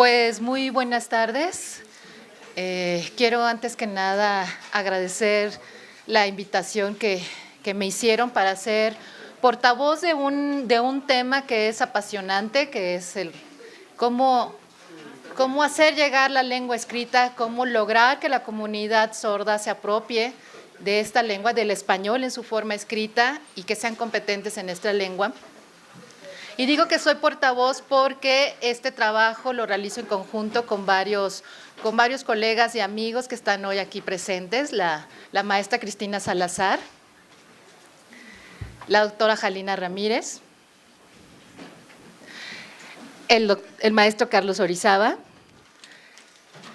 Pues muy buenas tardes. Quiero antes que nada agradecer la invitación que me hicieron para ser portavoz de un tema que es apasionante, que es el cómo hacer llegar la lengua escrita, cómo lograr que la comunidad sorda se apropie de esta lengua, del español en su forma escrita y que sean competentes en esta lengua. Y digo que soy portavoz porque este trabajo lo realizo en conjunto con varios colegas y amigos que están hoy aquí presentes, la maestra Cristina Salazar, la doctora Jalina Ramírez, el maestro Carlos Orizaba.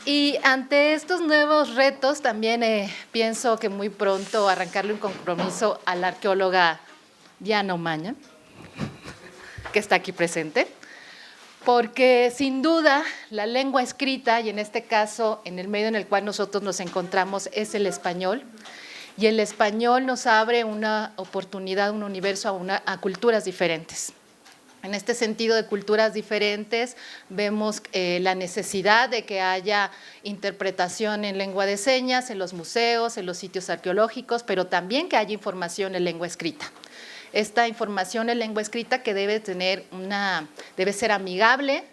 Y ante estos nuevos retos también pienso que muy pronto arrancarle un compromiso a la arqueóloga Diana Omaña, que está aquí presente, porque sin duda la lengua escrita, y en este caso en el medio en el cual nosotros nos encontramos, es el español, y el español nos abre una oportunidad, un universo a culturas diferentes. En este sentido de culturas diferentes, vemos la necesidad de que haya interpretación en lengua de señas, en los museos, en los sitios arqueológicos, pero también que haya información en lengua escrita. Esta información en lengua escrita que debe ser amigable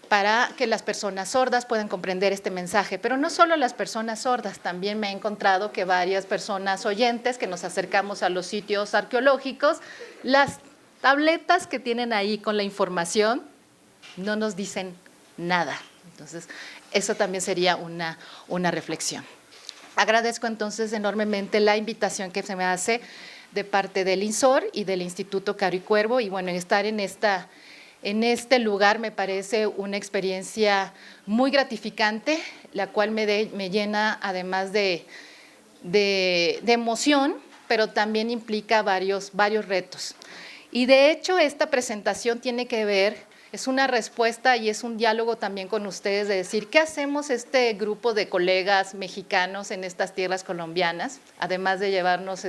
para que las personas sordas puedan comprender este mensaje. Pero no solo las personas sordas, también me he encontrado que varias personas oyentes que nos acercamos a los sitios arqueológicos, las tabletas que tienen ahí con la información no nos dicen nada. Entonces, eso también sería una reflexión. Agradezco entonces enormemente la invitación que se me hace de parte del INSOR y del Instituto Caro y Cuervo, y bueno, estar en este lugar me parece una experiencia muy gratificante, la cual me llena además de emoción, pero también implica varios retos. Y de hecho esta presentación tiene que ver, es una respuesta y es un diálogo también con ustedes de decir, ¿qué hacemos este grupo de colegas mexicanos en estas tierras colombianas? Además de llevarnos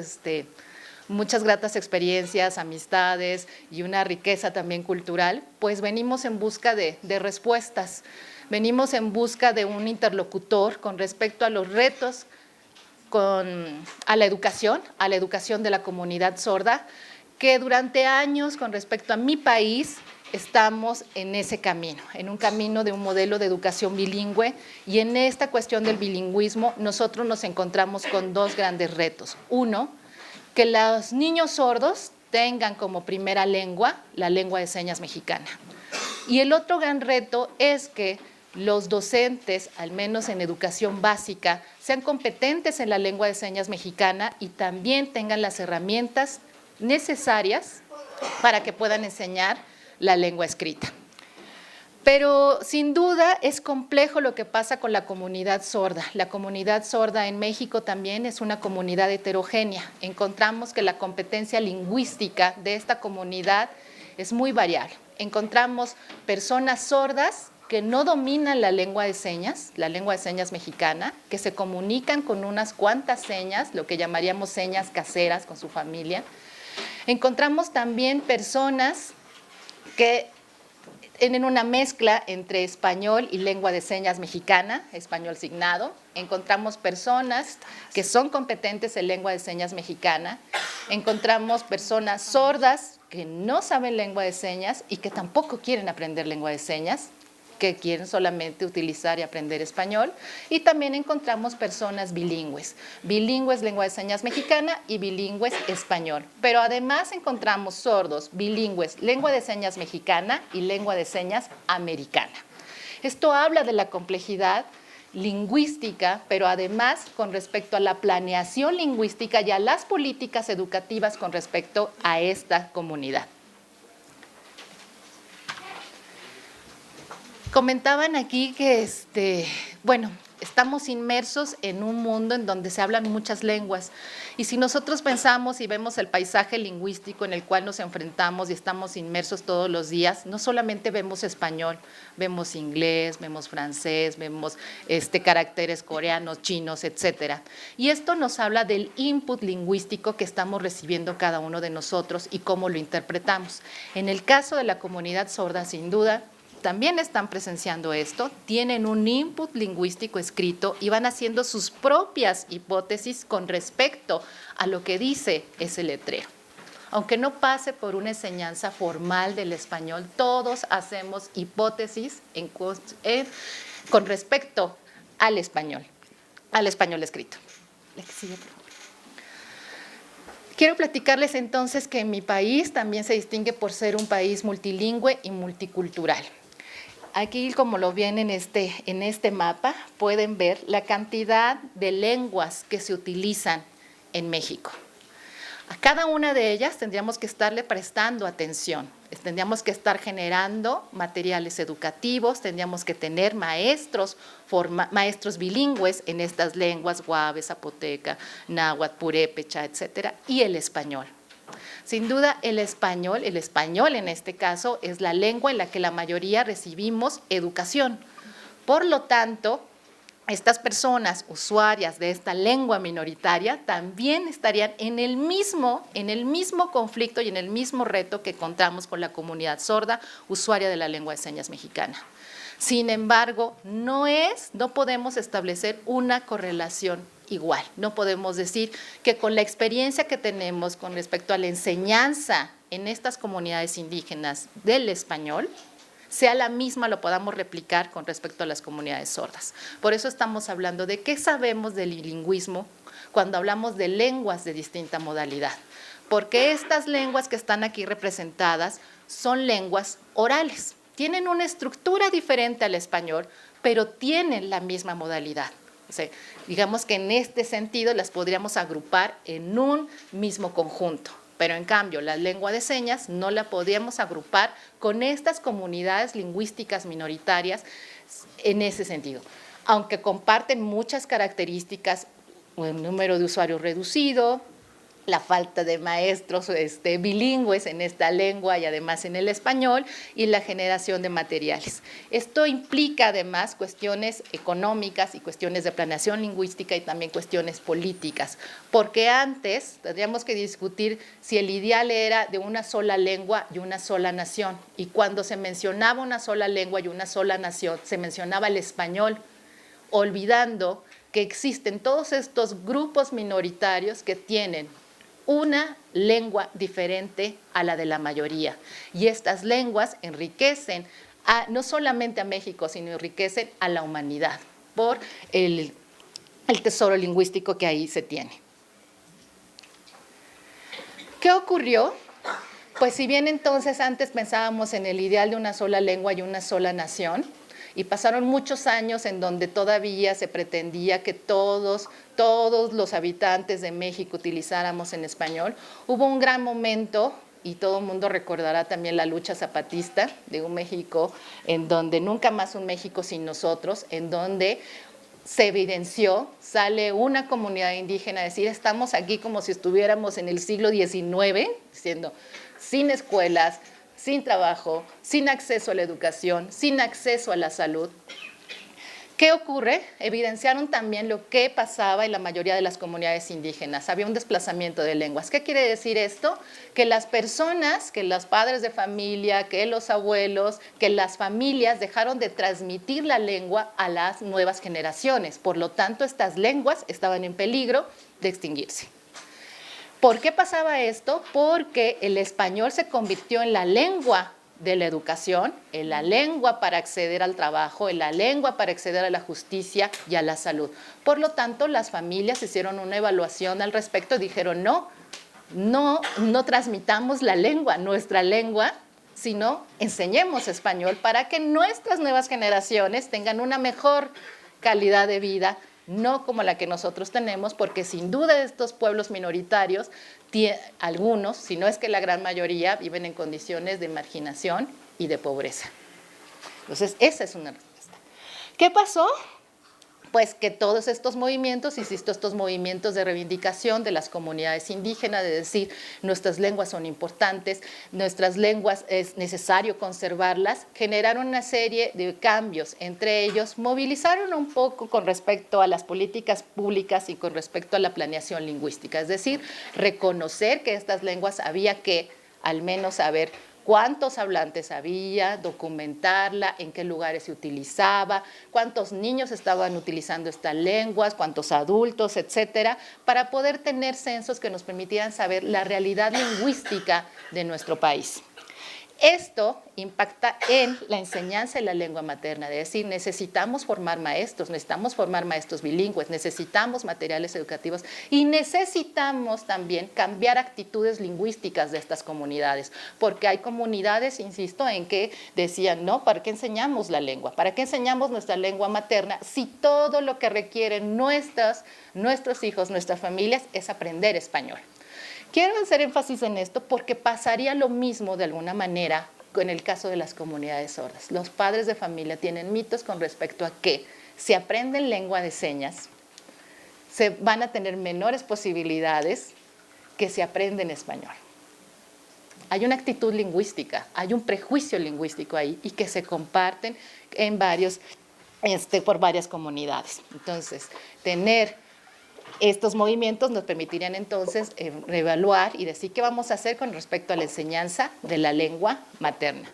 muchas gratas experiencias, amistades y una riqueza también cultural, pues venimos en busca de respuestas, venimos en busca de un interlocutor con respecto a los retos, a la educación de la comunidad sorda, que durante años con respecto a mi país estamos en ese camino, en un camino de un modelo de educación bilingüe, y en esta cuestión del bilingüismo nosotros nos encontramos con dos grandes retos. Uno, que los niños sordos tengan como primera lengua la lengua de señas mexicana. Y el otro gran reto es que los docentes, al menos en educación básica, sean competentes en la lengua de señas mexicana y también tengan las herramientas necesarias para que puedan enseñar la lengua escrita. Pero sin duda es complejo lo que pasa con la comunidad sorda. La comunidad sorda en México también es una comunidad heterogénea. Encontramos que la competencia lingüística de esta comunidad es muy variable. Encontramos personas sordas que no dominan la lengua de señas mexicana, que se comunican con unas cuantas señas, lo que llamaríamos señas caseras con su familia. Encontramos también personas que tienen una mezcla entre español y lengua de señas mexicana, español signado. Encontramos personas que son competentes en lengua de señas mexicana. Encontramos personas sordas que no saben lengua de señas y que tampoco quieren aprender lengua de señas, que quieren solamente utilizar y aprender español. Y también encontramos personas bilingües lengua de señas mexicana y bilingües español. Pero además encontramos sordos, bilingües, lengua de señas mexicana y lengua de señas americana. Esto habla de la complejidad lingüística, pero además con respecto a la planeación lingüística y a las políticas educativas con respecto a esta comunidad. Comentaban aquí que, estamos inmersos en un mundo en donde se hablan muchas lenguas, y si nosotros pensamos y vemos el paisaje lingüístico en el cual nos enfrentamos y estamos inmersos todos los días, no solamente vemos español, vemos inglés, vemos francés, vemos caracteres coreanos, chinos, etcétera. Y esto nos habla del input lingüístico que estamos recibiendo cada uno de nosotros y cómo lo interpretamos. En el caso de la comunidad sorda, sin duda, también están presenciando esto, tienen un input lingüístico escrito y van haciendo sus propias hipótesis con respecto a lo que dice ese letrero. Aunque no pase por una enseñanza formal del español, todos hacemos hipótesis con respecto al español escrito. Quiero platicarles entonces que mi país también se distingue por ser un país multilingüe y multicultural. Aquí, como lo ven en este mapa, pueden ver la cantidad de lenguas que se utilizan en México. A cada una de ellas tendríamos que estarle prestando atención, tendríamos que estar generando materiales educativos, tendríamos que tener maestros bilingües en estas lenguas, guave, zapoteca, náhuatl, purépecha, etcétera, y el español. Sin duda, el español en este caso, es la lengua en la que la mayoría recibimos educación. Por lo tanto, estas personas usuarias de esta lengua minoritaria también estarían en el mismo conflicto y en el mismo reto que contamos con la comunidad sorda usuaria de la lengua de señas mexicana. Sin embargo, no podemos establecer una correlación igual. No podemos decir que con la experiencia que tenemos con respecto a la enseñanza en estas comunidades indígenas del español, sea la misma, lo podamos replicar con respecto a las comunidades sordas. Por eso estamos hablando de qué sabemos del bilingüismo cuando hablamos de lenguas de distinta modalidad. Porque estas lenguas que están aquí representadas son lenguas orales. Tienen una estructura diferente al español, pero tienen la misma modalidad. O sea, digamos que en este sentido las podríamos agrupar en un mismo conjunto. Pero en cambio, la lengua de señas no la podíamos agrupar con estas comunidades lingüísticas minoritarias en ese sentido. Aunque comparten muchas características, un número de usuarios reducido, la falta de maestros bilingües en esta lengua y además en el español, y la generación de materiales. Esto implica además cuestiones económicas y cuestiones de planeación lingüística y también cuestiones políticas, porque antes tendríamos que discutir si el ideal era de una sola lengua y una sola nación, y cuando se mencionaba una sola lengua y una sola nación, se mencionaba el español, olvidando que existen todos estos grupos minoritarios que tienen una lengua diferente a la de la mayoría. Y estas lenguas enriquecen no solamente a México, sino enriquecen a la humanidad por el tesoro lingüístico que ahí se tiene. ¿Qué ocurrió? Pues si bien entonces antes pensábamos en el ideal de una sola lengua y una sola nación, y pasaron muchos años en donde todavía se pretendía que todos los habitantes de México utilizáramos en español, hubo un gran momento, y todo el mundo recordará también la lucha zapatista de un México, en donde nunca más un México sin nosotros, en donde se evidenció, sale una comunidad indígena a decir, estamos aquí como si estuviéramos en el siglo XIX, diciendo, sin escuelas, sin trabajo, sin acceso a la educación, sin acceso a la salud. ¿Qué ocurre? Evidenciaron también lo que pasaba en la mayoría de las comunidades indígenas. Había un desplazamiento de lenguas. ¿Qué quiere decir esto? Que las personas, que los padres de familia, que los abuelos, que las familias dejaron de transmitir la lengua a las nuevas generaciones. Por lo tanto, estas lenguas estaban en peligro de extinguirse. ¿Por qué pasaba esto? Porque el español se convirtió en la lengua de la educación, en la lengua para acceder al trabajo, en la lengua para acceder a la justicia y a la salud. Por lo tanto, las familias hicieron una evaluación al respecto y dijeron, no transmitamos la lengua, nuestra lengua, sino enseñemos español para que nuestras nuevas generaciones tengan una mejor calidad de vida, no como la que nosotros tenemos, porque sin duda estos pueblos minoritarios, algunos, si no es que la gran mayoría, viven en condiciones de marginación y de pobreza. Entonces, esa es una respuesta. ¿Qué pasó? Pues que todos estos movimientos, insisto, estos movimientos de reivindicación de las comunidades indígenas, de decir, nuestras lenguas son importantes, nuestras lenguas es necesario conservarlas, generaron una serie de cambios. Entre ellos, movilizaron un poco con respecto a las políticas públicas y con respecto a la planeación lingüística. Es decir, reconocer que estas lenguas había que al menos saber cuántos hablantes había, documentarla, en qué lugares se utilizaba, cuántos niños estaban utilizando estas lenguas, cuántos adultos, etcétera, para poder tener censos que nos permitieran saber la realidad lingüística de nuestro país. Esto impacta en la enseñanza de la lengua materna, es decir, necesitamos formar maestros bilingües, necesitamos materiales educativos y necesitamos también cambiar actitudes lingüísticas de estas comunidades, porque hay comunidades, insisto, en que decían, no, ¿para qué enseñamos la lengua? ¿Para qué enseñamos nuestra lengua materna si todo lo que requieren nuestros hijos, nuestras familias, es aprender español? Quiero hacer énfasis en esto porque pasaría lo mismo de alguna manera en el caso de las comunidades sordas. Los padres de familia tienen mitos con respecto a que si aprenden lengua de señas, se van a tener menores posibilidades que si aprenden español. Hay una actitud lingüística, hay un prejuicio lingüístico ahí y que se comparten en por varias comunidades. Entonces, tener estos movimientos nos permitirían entonces evaluar y decir qué vamos a hacer con respecto a la enseñanza de la lengua materna.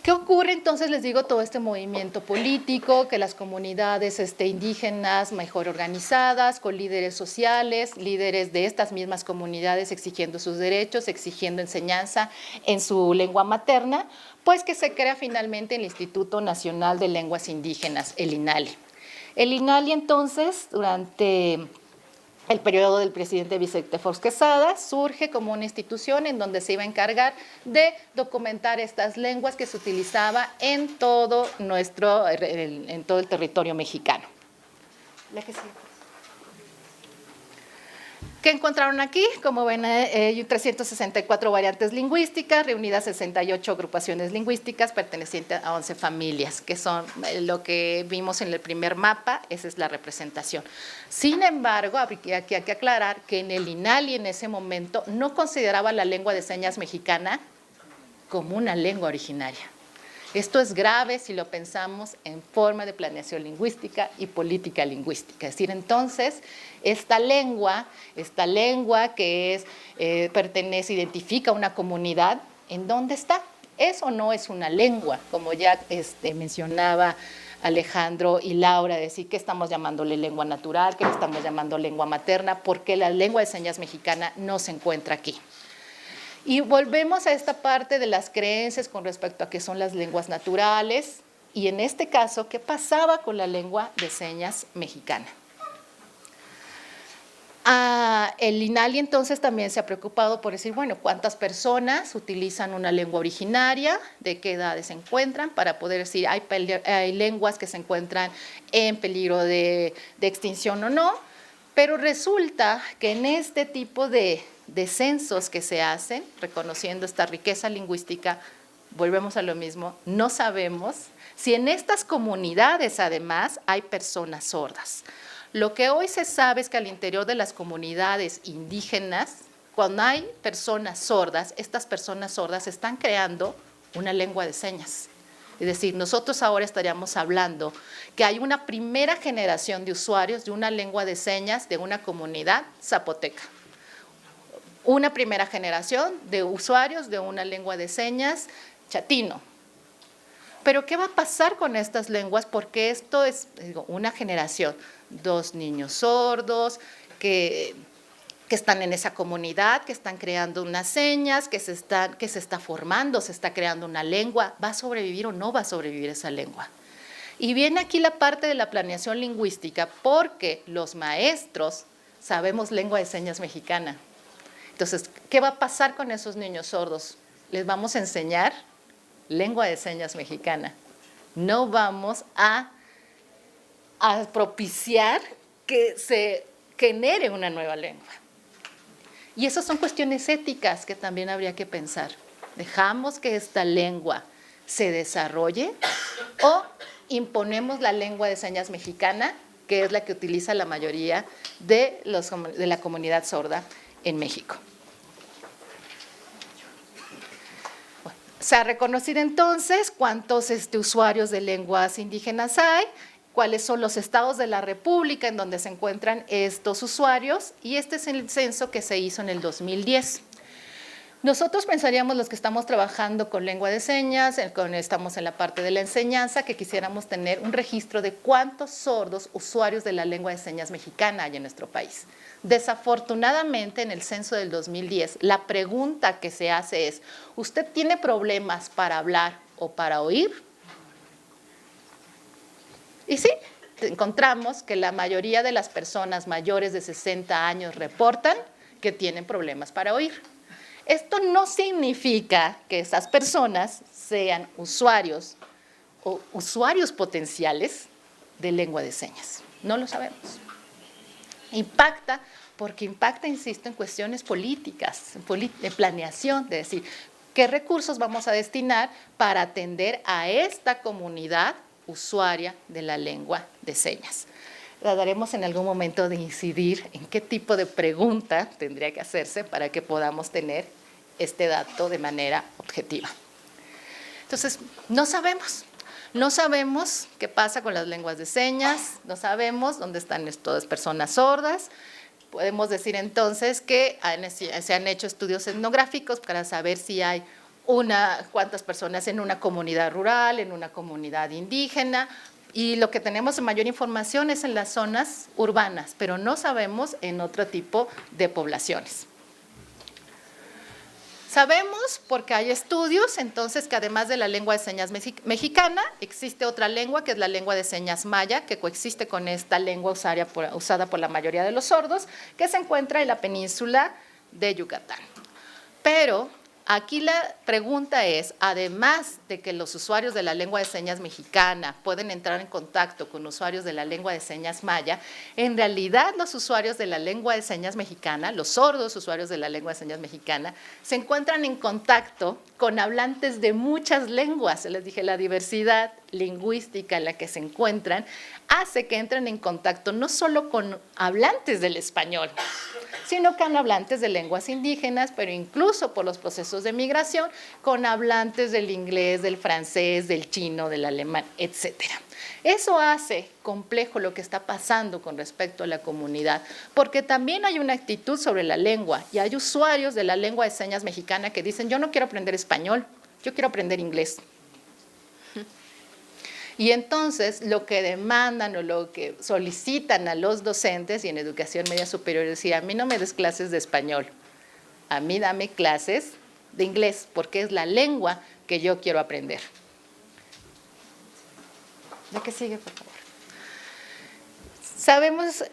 ¿Qué ocurre entonces? Les digo, todo este movimiento político, que las comunidades indígenas mejor organizadas, con líderes sociales, líderes de estas mismas comunidades exigiendo sus derechos, exigiendo enseñanza en su lengua materna, pues que se crea finalmente el Instituto Nacional de Lenguas Indígenas, el INALI. El INALI entonces, durante el periodo del presidente Vicente Fox Quesada, surge como una institución en donde se iba a encargar de documentar estas lenguas que se utilizaba en todo el territorio mexicano. La que sigue. ¿Qué encontraron aquí? Como ven, hay 364 variantes lingüísticas, reunidas 68 agrupaciones lingüísticas pertenecientes a 11 familias, que son lo que vimos en el primer mapa, esa es la representación. Sin embargo, aquí hay que aclarar que en el INALI en ese momento no consideraba la lengua de señas mexicana como una lengua originaria. Esto es grave si lo pensamos en forma de planeación lingüística y política lingüística. Es decir, entonces, esta lengua que pertenece, identifica una comunidad, ¿en dónde está? ¿Es o no es una lengua? Como ya mencionaba Alejandro y Laura, decir que estamos llamándole lengua natural, que le estamos llamando lengua materna, porque la lengua de señas mexicana no se encuentra aquí. Y volvemos a esta parte de las creencias con respecto a qué son las lenguas naturales y en este caso, ¿qué pasaba con la lengua de señas mexicana? El INALI entonces también se ha preocupado por decir, bueno, ¿cuántas personas utilizan una lengua originaria? ¿De qué edades se encuentran? Para poder decir, hay lenguas que se encuentran en peligro de extinción o no, pero resulta que en este tipo de censos que se hacen, reconociendo esta riqueza lingüística, volvemos a lo mismo, no sabemos si en estas comunidades además hay personas sordas. Lo que hoy se sabe es que al interior de las comunidades indígenas, cuando hay personas sordas, estas personas sordas están creando una lengua de señas. Es decir, nosotros ahora estaríamos hablando que hay una primera generación de usuarios de una lengua de señas de una comunidad zapoteca. Una primera generación de usuarios de una lengua de señas chatino. Pero ¿qué va a pasar con estas lenguas? Porque esto es una generación, 2 niños sordos que están en esa comunidad, que están creando unas señas, que se está formando, se está creando una lengua. ¿Va a sobrevivir o no va a sobrevivir esa lengua? Y viene aquí la parte de la planeación lingüística, porque los maestros sabemos lengua de señas mexicana. Entonces, ¿qué va a pasar con esos niños sordos? Les vamos a enseñar lengua de señas mexicana. No vamos a propiciar que se genere una nueva lengua. Y esas son cuestiones éticas que también habría que pensar. ¿Dejamos que esta lengua se desarrolle o imponemos la lengua de señas mexicana, que es la que utiliza la mayoría de la comunidad sorda en México? Se ha reconocido entonces cuántos usuarios de lenguas indígenas hay, cuáles son los estados de la República en donde se encuentran estos usuarios, y este es el censo que se hizo en el 2010. Nosotros pensaríamos, los que estamos trabajando con lengua de señas, estamos en la parte de la enseñanza, que quisiéramos tener un registro de cuántos sordos usuarios de la lengua de señas mexicana hay en nuestro país. Desafortunadamente, en el censo del 2010, la pregunta que se hace es, ¿usted tiene problemas para hablar o para oír? Y sí, encontramos que la mayoría de las personas mayores de 60 años reportan que tienen problemas para oír. Esto no significa que esas personas sean usuarios o usuarios potenciales de lengua de señas. No lo sabemos. Impacta porque impacta, insisto, en cuestiones políticas, de planeación, de decir, ¿qué recursos vamos a destinar para atender a esta comunidad usuaria de la lengua de señas? Trataremos en algún momento de incidir en qué tipo de pregunta tendría que hacerse para que podamos tener este dato de manera objetiva. Entonces, no sabemos qué pasa con las lenguas de señas, no sabemos dónde están todas personas sordas. Podemos decir entonces que se han hecho estudios etnográficos para saber si hay cuántas personas en una comunidad rural, en una comunidad indígena, y lo que tenemos de mayor información es en las zonas urbanas, pero no sabemos en otro tipo de poblaciones. Sabemos, porque hay estudios, entonces, que además de la lengua de señas mexicana, existe otra lengua, que es la lengua de señas maya, que coexiste con esta lengua usada por la mayoría de los sordos, que se encuentra en la península de Yucatán. Pero aquí la pregunta es, además de que los usuarios de la lengua de señas mexicana pueden entrar en contacto con usuarios de la lengua de señas maya, en realidad los usuarios de la lengua de señas mexicana, los sordos usuarios de la lengua de señas mexicana, se encuentran en contacto con hablantes de muchas lenguas. Les dije, la diversidad lingüística en la que se encuentran hace que entren en contacto no solo con hablantes del español, sino con hablantes de lenguas indígenas, pero incluso por los procesos de migración, con hablantes del inglés, del francés, del chino, del alemán, etcétera. Eso hace complejo lo que está pasando con respecto a la comunidad, porque también hay una actitud sobre la lengua, y hay usuarios de la lengua de señas mexicana que dicen, yo no quiero aprender español, yo quiero aprender inglés. Y entonces lo que demandan o lo que solicitan a los docentes y en educación media superior es decir, a mí no me des clases de español, a mí dame clases de inglés, porque es la lengua que yo quiero aprender. ¿De qué sigue, por favor? Sabemos,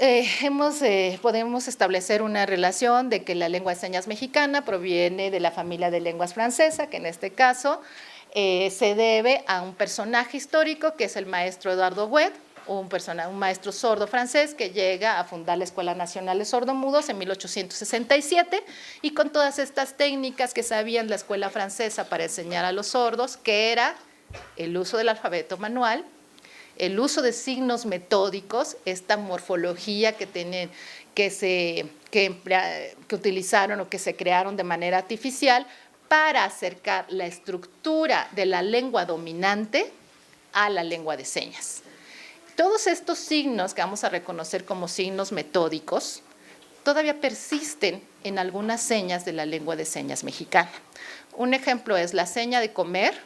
podemos establecer una relación de que la lengua de señas mexicana proviene de la familia de lenguas francesa, que en este caso se debe a un personaje histórico que es el maestro Eduardo Huet, un maestro sordo francés que llega a fundar la Escuela Nacional de Sordomudos en 1867 y con todas estas técnicas que sabían la escuela francesa para enseñar a los sordos, que era el uso del alfabeto manual, el uso de signos metódicos, esta morfología que utilizaron o que se crearon de manera artificial para acercar la estructura de la lengua dominante a la lengua de señas. Todos estos signos que vamos a reconocer como signos metódicos todavía persisten en algunas señas de la lengua de señas mexicana. Un ejemplo es la seña de comer.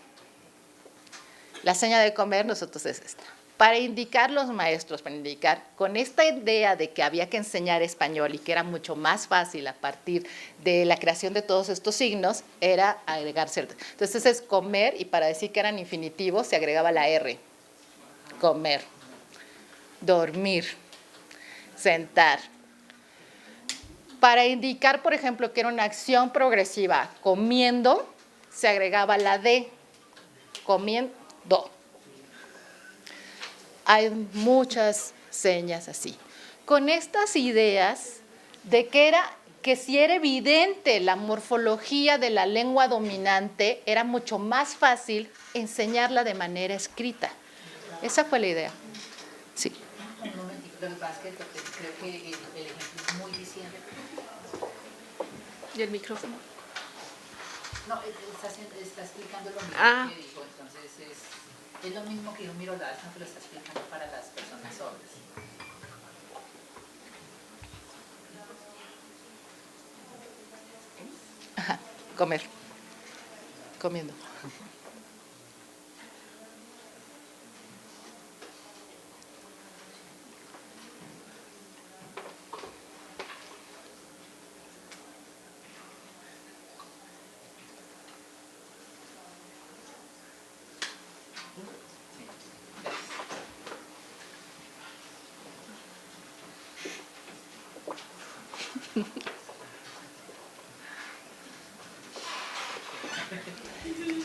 La seña de comer nosotros es esta. Para indicar los maestros, para indicar con esta idea de que había que enseñar español y que era mucho más fácil a partir de la creación de todos estos signos, era agregar cierto. Entonces es comer y para decir que eran infinitivos se agregaba la R. Comer, dormir, sentar. Para indicar, por ejemplo, que era una acción progresiva, comiendo, se agregaba la D. Comiendo. Hay muchas señas así. Con estas ideas de que si era evidente la morfología de la lengua dominante, era mucho más fácil enseñarla de manera escrita. Esa fue la idea. Sí. Un momentito, lo que pasa es que creo que el ejemplo es muy diciente. ¿Y el micrófono? No, está explicando lo mismo que dijo, entonces es lo mismo que yo miro la alza, pero está explicando para las personas sordas. Ajá, comer. Comiendo.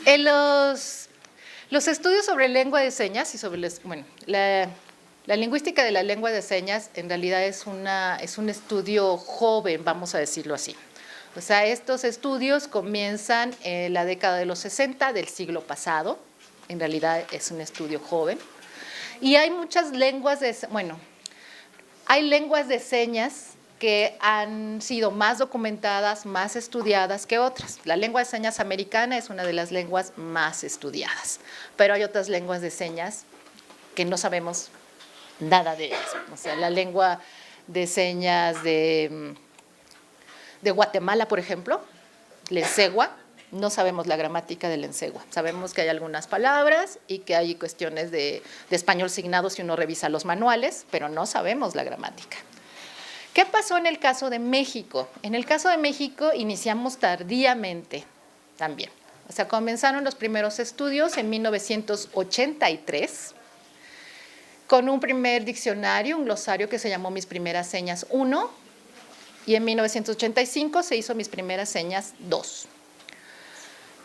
En los estudios sobre lengua de señas y sobre la lingüística de la lengua de señas en realidad es un estudio joven, vamos a decirlo así. O sea, estos estudios comienzan en la década de los 60 del siglo pasado, en realidad es un estudio joven. Y hay muchas lenguas hay lenguas de señas que han sido más documentadas, más estudiadas que otras. La lengua de señas americana es una de las lenguas más estudiadas, pero hay otras lenguas de señas que no sabemos nada de ellas. O sea, la lengua de señas de Guatemala, por ejemplo, Lensegua, no sabemos la gramática de Lensegua. Sabemos que hay algunas palabras y que hay cuestiones de español signado si uno revisa los manuales, pero no sabemos la gramática. ¿Qué pasó en el caso de México? En el caso de México iniciamos tardíamente también. O sea, comenzaron los primeros estudios en 1983 con un primer diccionario, un glosario que se llamó Mis Primeras Señas 1, y en 1985 se hizo Mis Primeras Señas 2.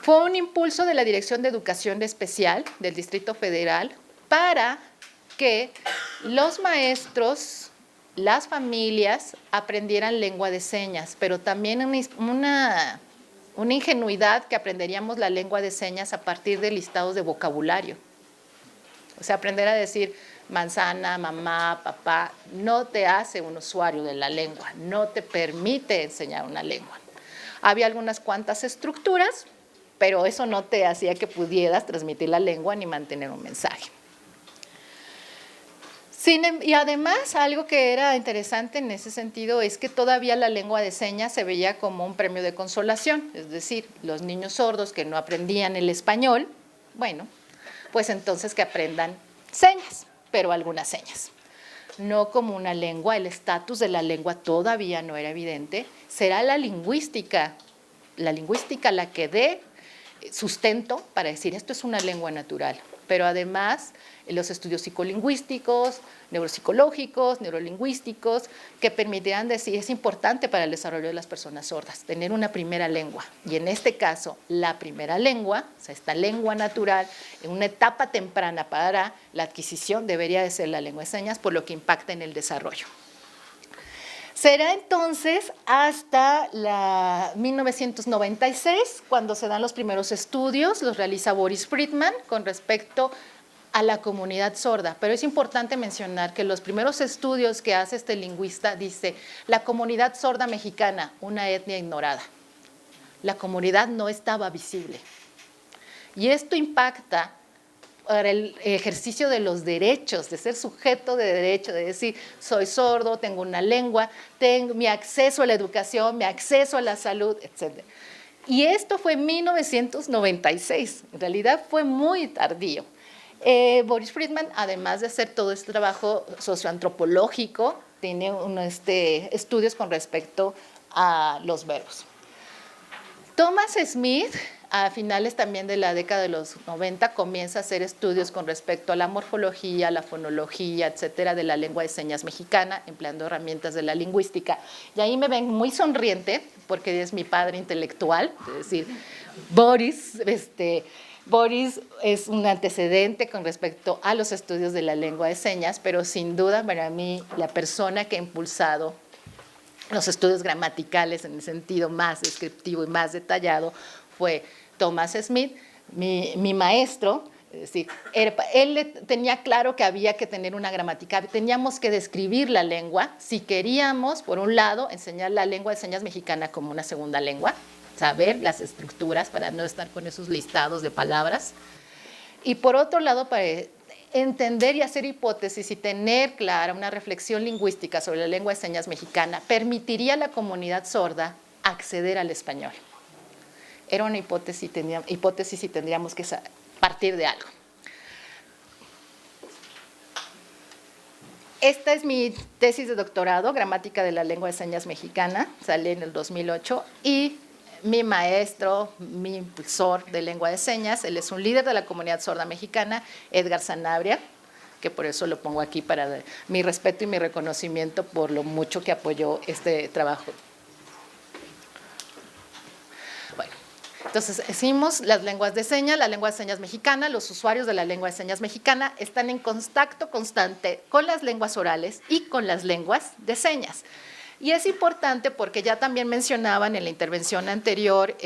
Fue un impulso de la Dirección de Educación Especial del Distrito Federal para que los maestros, las familias aprendieran lengua de señas, pero también una ingenuidad que aprenderíamos la lengua de señas a partir de listados de vocabulario. O sea, aprender a decir manzana, mamá, papá, no te hace un usuario de la lengua, no te permite enseñar una lengua. Había algunas cuantas estructuras, pero eso no te hacía que pudieras transmitir la lengua ni mantener un mensaje. Y además, algo que era interesante en ese sentido es que todavía la lengua de señas se veía como un premio de consolación, es decir, los niños sordos que no aprendían el español, bueno, pues entonces que aprendan señas, pero algunas señas. No como una lengua, el estatus de la lengua todavía no era evidente, será la lingüística la que dé sustento para decir esto es una lengua natural, pero además los estudios psicolingüísticos, neuropsicológicos, neurolingüísticos, que permitirán decir es importante para el desarrollo de las personas sordas tener una primera lengua, y en este caso la primera lengua, o sea, esta lengua natural, en una etapa temprana para la adquisición debería de ser la lengua de señas, por lo que impacta en el desarrollo. Será entonces hasta 1996 cuando se dan los primeros estudios, los realiza Boris Friedman con respecto a la comunidad sorda, pero es importante mencionar que los primeros estudios que hace este lingüista dice la comunidad sorda mexicana, una etnia ignorada. La comunidad no estaba visible. Y esto impacta para el ejercicio de los derechos, de ser sujeto de derecho, de decir, soy sordo, tengo una lengua, tengo mi acceso a la educación, mi acceso a la salud, etc. Y esto fue en 1996, en realidad fue muy tardío. Boris Friedman, además de hacer todo este trabajo socioantropológico, tiene estudios con respecto a los verbos. Thomas Smith, a finales también de la década de los 90, comienza a hacer estudios con respecto a la morfología, la fonología, etcétera, de la lengua de señas mexicana, empleando herramientas de la lingüística. Y ahí me ven muy sonriente, porque es mi padre intelectual, es decir, Boris es un antecedente con respecto a los estudios de la lengua de señas, pero sin duda para mí la persona que ha impulsado los estudios gramaticales en el sentido más descriptivo y más detallado fue Thomas Smith, mi maestro. Es decir, él tenía claro que había que tener una gramática, teníamos que describir la lengua si queríamos, por un lado, enseñar la lengua de señas mexicana como una segunda lengua, saber las estructuras para no estar con esos listados de palabras, y por otro lado, para entender y hacer hipótesis y tener clara una reflexión lingüística sobre la lengua de señas mexicana permitiría a la comunidad sorda acceder al español. era una hipótesis y tendríamos que partir de algo. Esta es mi tesis de doctorado, Gramática de la Lengua de Señas Mexicana, sale en el 2008, y mi maestro, mi impulsor de lengua de señas, él es un líder de la comunidad sorda mexicana, Edgar Sanabria, que por eso lo pongo aquí para mi respeto y mi reconocimiento por lo mucho que apoyó este trabajo. Bueno, entonces decimos las lenguas de señas, la lengua de señas mexicana, los usuarios de la lengua de señas mexicana están en contacto constante con las lenguas orales y con las lenguas de señas. Y es importante porque ya también mencionaban en la intervención anterior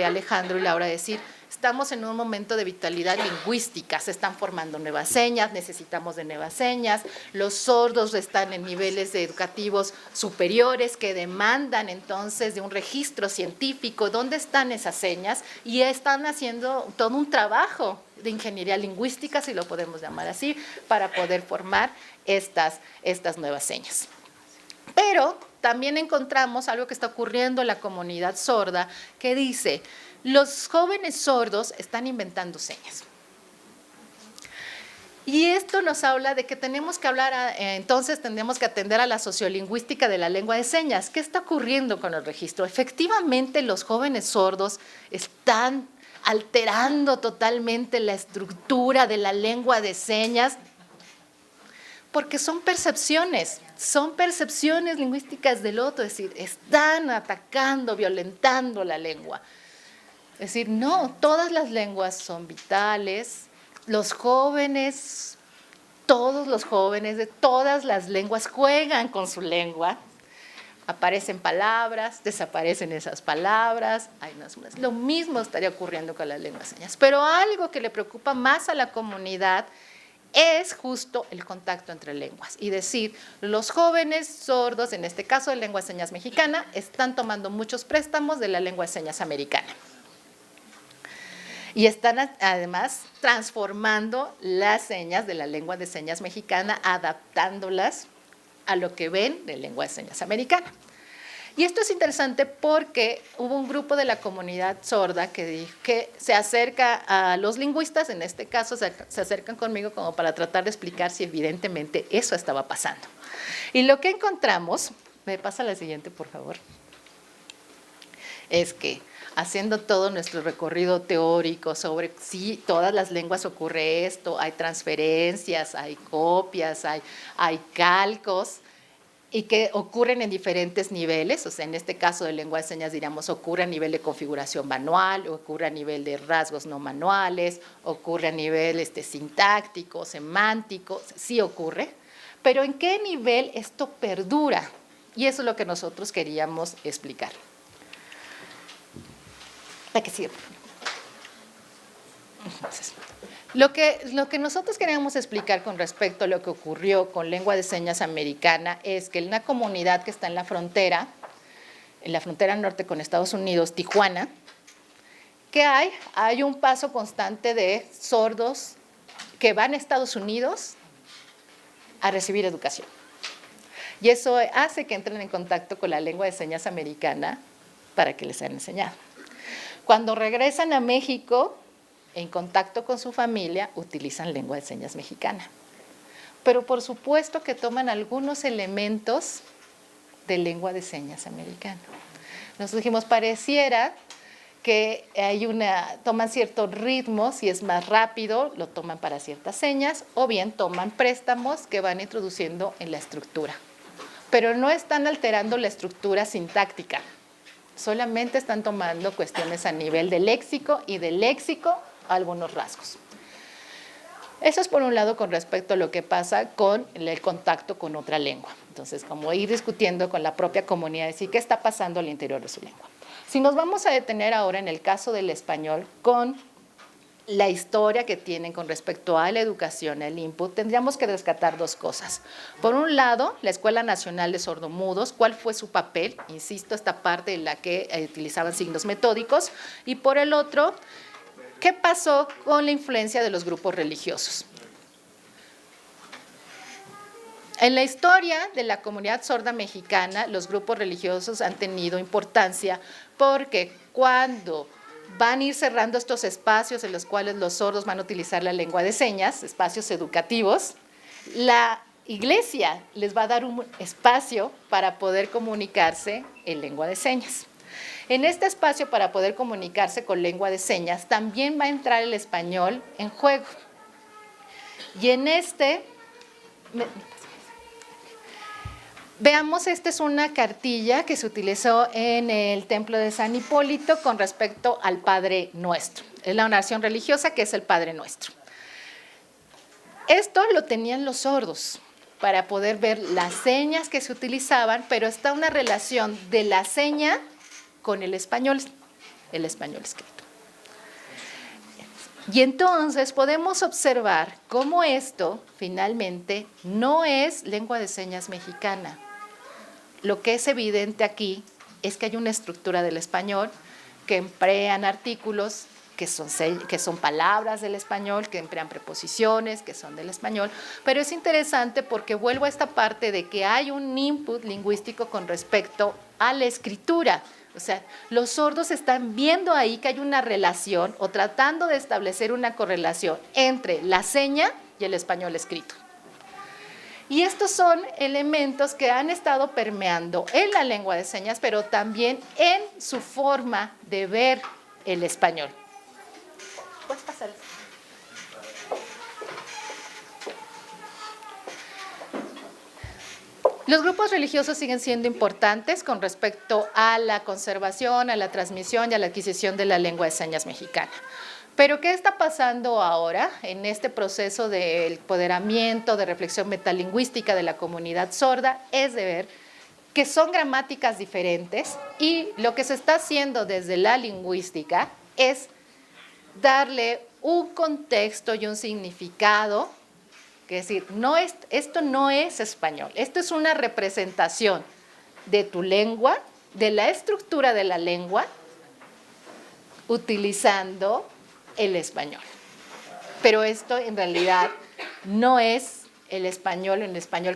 Alejandro y Laura decir, estamos en un momento de vitalidad lingüística, se están formando nuevas señas, necesitamos de nuevas señas, los sordos están en niveles educativos superiores que demandan entonces de un registro científico, ¿dónde están esas señas? Y están haciendo todo un trabajo de ingeniería lingüística, si lo podemos llamar así, para poder formar estas nuevas señas. Pero también encontramos algo que está ocurriendo en la comunidad sorda que dice, los jóvenes sordos están inventando señas. Y esto nos habla de que tenemos que hablar, entonces tendremos que atender a la sociolingüística de la lengua de señas. ¿Qué está ocurriendo con el registro? Efectivamente, los jóvenes sordos están alterando totalmente la estructura de la lengua de señas porque son percepciones lingüísticas del otro, es decir, están atacando, violentando la lengua. Es decir, no, todas las lenguas son vitales, los jóvenes, todos los jóvenes de todas las lenguas juegan con su lengua, aparecen palabras, desaparecen esas palabras, lo mismo estaría ocurriendo con las lenguas de señas, pero algo que le preocupa más a la comunidad es justo el contacto entre lenguas y decir, los jóvenes sordos, en este caso de lengua de señas mexicana, están tomando muchos préstamos de la lengua de señas americana. Y están además transformando las señas de la lengua de señas mexicana, adaptándolas a lo que ven de lengua de señas americana. Y esto es interesante porque hubo un grupo de la comunidad sorda que se acerca a los lingüistas, en este caso se acercan conmigo como para tratar de explicar si evidentemente eso estaba pasando. Y lo que encontramos, me pasa la siguiente por favor, es que haciendo todo nuestro recorrido teórico sobre si todas las lenguas ocurre esto, hay transferencias, hay copias, hay calcos, y que ocurren en diferentes niveles, o sea, en este caso de lengua de señas diríamos ocurre a nivel de configuración manual, ocurre a nivel de rasgos no manuales, ocurre a nivel sintáctico, semántico, sí ocurre, pero ¿en qué nivel esto perdura? Y eso es lo que nosotros queríamos explicar. ¿Para qué sigue? Entonces, lo que nosotros queríamos explicar con respecto a lo que ocurrió con lengua de señas americana es que en una comunidad que está en la frontera norte con Estados Unidos, Tijuana, que hay un paso constante de sordos que van a Estados Unidos a recibir educación. Y eso hace que entren en contacto con la lengua de señas americana para que les hayan enseñado. Cuando regresan a México, en contacto con su familia, utilizan lengua de señas mexicana. Pero por supuesto que toman algunos elementos de lengua de señas americana. Nosotros dijimos, pareciera que toman ciertos ritmos, si es más rápido, lo toman para ciertas señas, o bien toman préstamos que van introduciendo en la estructura. Pero no están alterando la estructura sintáctica, solamente están tomando cuestiones a nivel de léxico y del léxico algunos rasgos. Eso es por un lado con respecto a lo que pasa con el contacto con otra lengua. Entonces, como ir discutiendo con la propia comunidad, decir qué está pasando al interior de su lengua. Si nos vamos a detener ahora en el caso del español con la historia que tienen con respecto a la educación, el input, tendríamos que rescatar dos cosas. Por un lado, la Escuela Nacional de Sordomudos, cuál fue su papel, insisto, esta parte en la que utilizaban signos metódicos, y por el otro, ¿qué pasó con la influencia de los grupos religiosos? En la historia de la comunidad sorda mexicana, los grupos religiosos han tenido importancia porque cuando van a ir cerrando estos espacios en los cuales los sordos van a utilizar la lengua de señas, espacios educativos. La iglesia les va a dar un espacio para poder comunicarse en lengua de señas. En este espacio para poder comunicarse con lengua de señas también va a entrar el español en juego. Y en veamos, esta es una cartilla que se utilizó en el templo de San Hipólito con respecto al Padre Nuestro. Es la oración religiosa que es el Padre Nuestro. Esto lo tenían los sordos para poder ver las señas que se utilizaban, pero está una relación de la seña con el español escrito. Y entonces podemos observar cómo esto finalmente no es lengua de señas mexicana. Lo que es evidente aquí es que hay una estructura del español que emplean artículos que son palabras del español, que emplean preposiciones que son del español, pero es interesante porque vuelvo a esta parte de que hay un input lingüístico con respecto a la escritura. O sea, los sordos están viendo ahí que hay una relación o tratando de establecer una correlación entre la seña y el español escrito. Y estos son elementos que han estado permeando en la lengua de señas, pero también en su forma de ver el español. ¿Puedes pasar? Los grupos religiosos siguen siendo importantes con respecto a la conservación, a la transmisión y a la adquisición de la lengua de señas mexicana. Pero ¿qué está pasando ahora en este proceso del empoderamiento, de reflexión metalingüística de la comunidad sorda? Es de ver que son gramáticas diferentes y lo que se está haciendo desde la lingüística es darle un contexto y un significado, que es decir, esto no es español, esto es una representación de tu lengua, de la estructura de la lengua, utilizando el español. Pero esto en realidad no es el español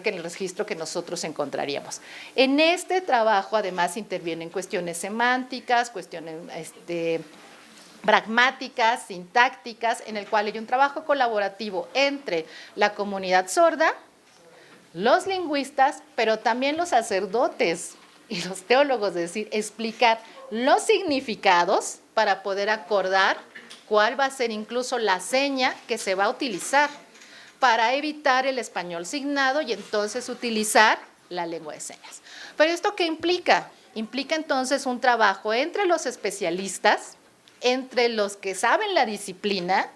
que en el registro que nosotros encontraríamos. En este trabajo además intervienen cuestiones semánticas, cuestiones pragmáticas, sintácticas, en el cual hay un trabajo colaborativo entre la comunidad sorda, los lingüistas, pero también los sacerdotes y los teólogos, es decir, explicar los significados para poder acordar cuál va a ser incluso la seña que se va a utilizar para evitar el español signado y entonces utilizar la lengua de señas. Pero ¿esto qué implica? Implica entonces un trabajo entre los especialistas, entre los que saben la disciplina,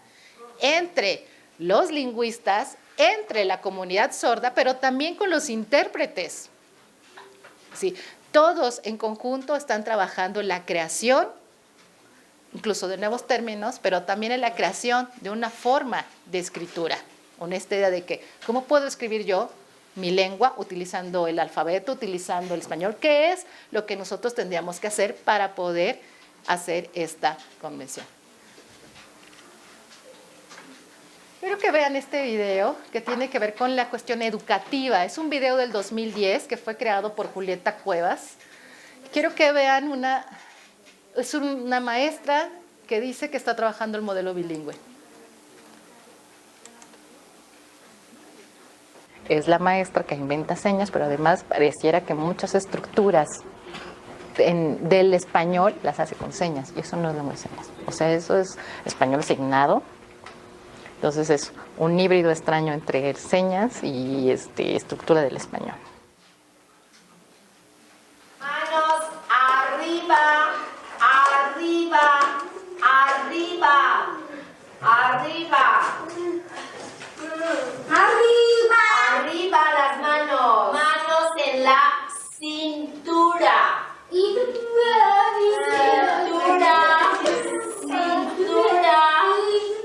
entre los lingüistas, entre la comunidad sorda, pero también con los intérpretes. Sí, todos en conjunto están trabajando en la creación, incluso de nuevos términos, pero también en la creación de una forma de escritura, con esta idea de que, ¿cómo puedo escribir yo mi lengua utilizando el alfabeto, utilizando el español? ¿Qué es lo que nosotros tendríamos que hacer para poder hacer esta convención? Quiero que vean este video que tiene que ver con la cuestión educativa. Es un video del 2010 que fue creado por Julieta Cuevas. Quiero que vean es una maestra que dice que está trabajando el modelo bilingüe. Es la maestra que inventa señas, pero además pareciera que muchas estructuras del español las hace con señas, y eso no es lengua de señas. O sea, eso es español signado. Entonces es un híbrido extraño entre señas y estructura del español. Manos arriba, arriba, arriba, arriba. Arriba. Arriba las manos. Manos en la cintura. Cintura.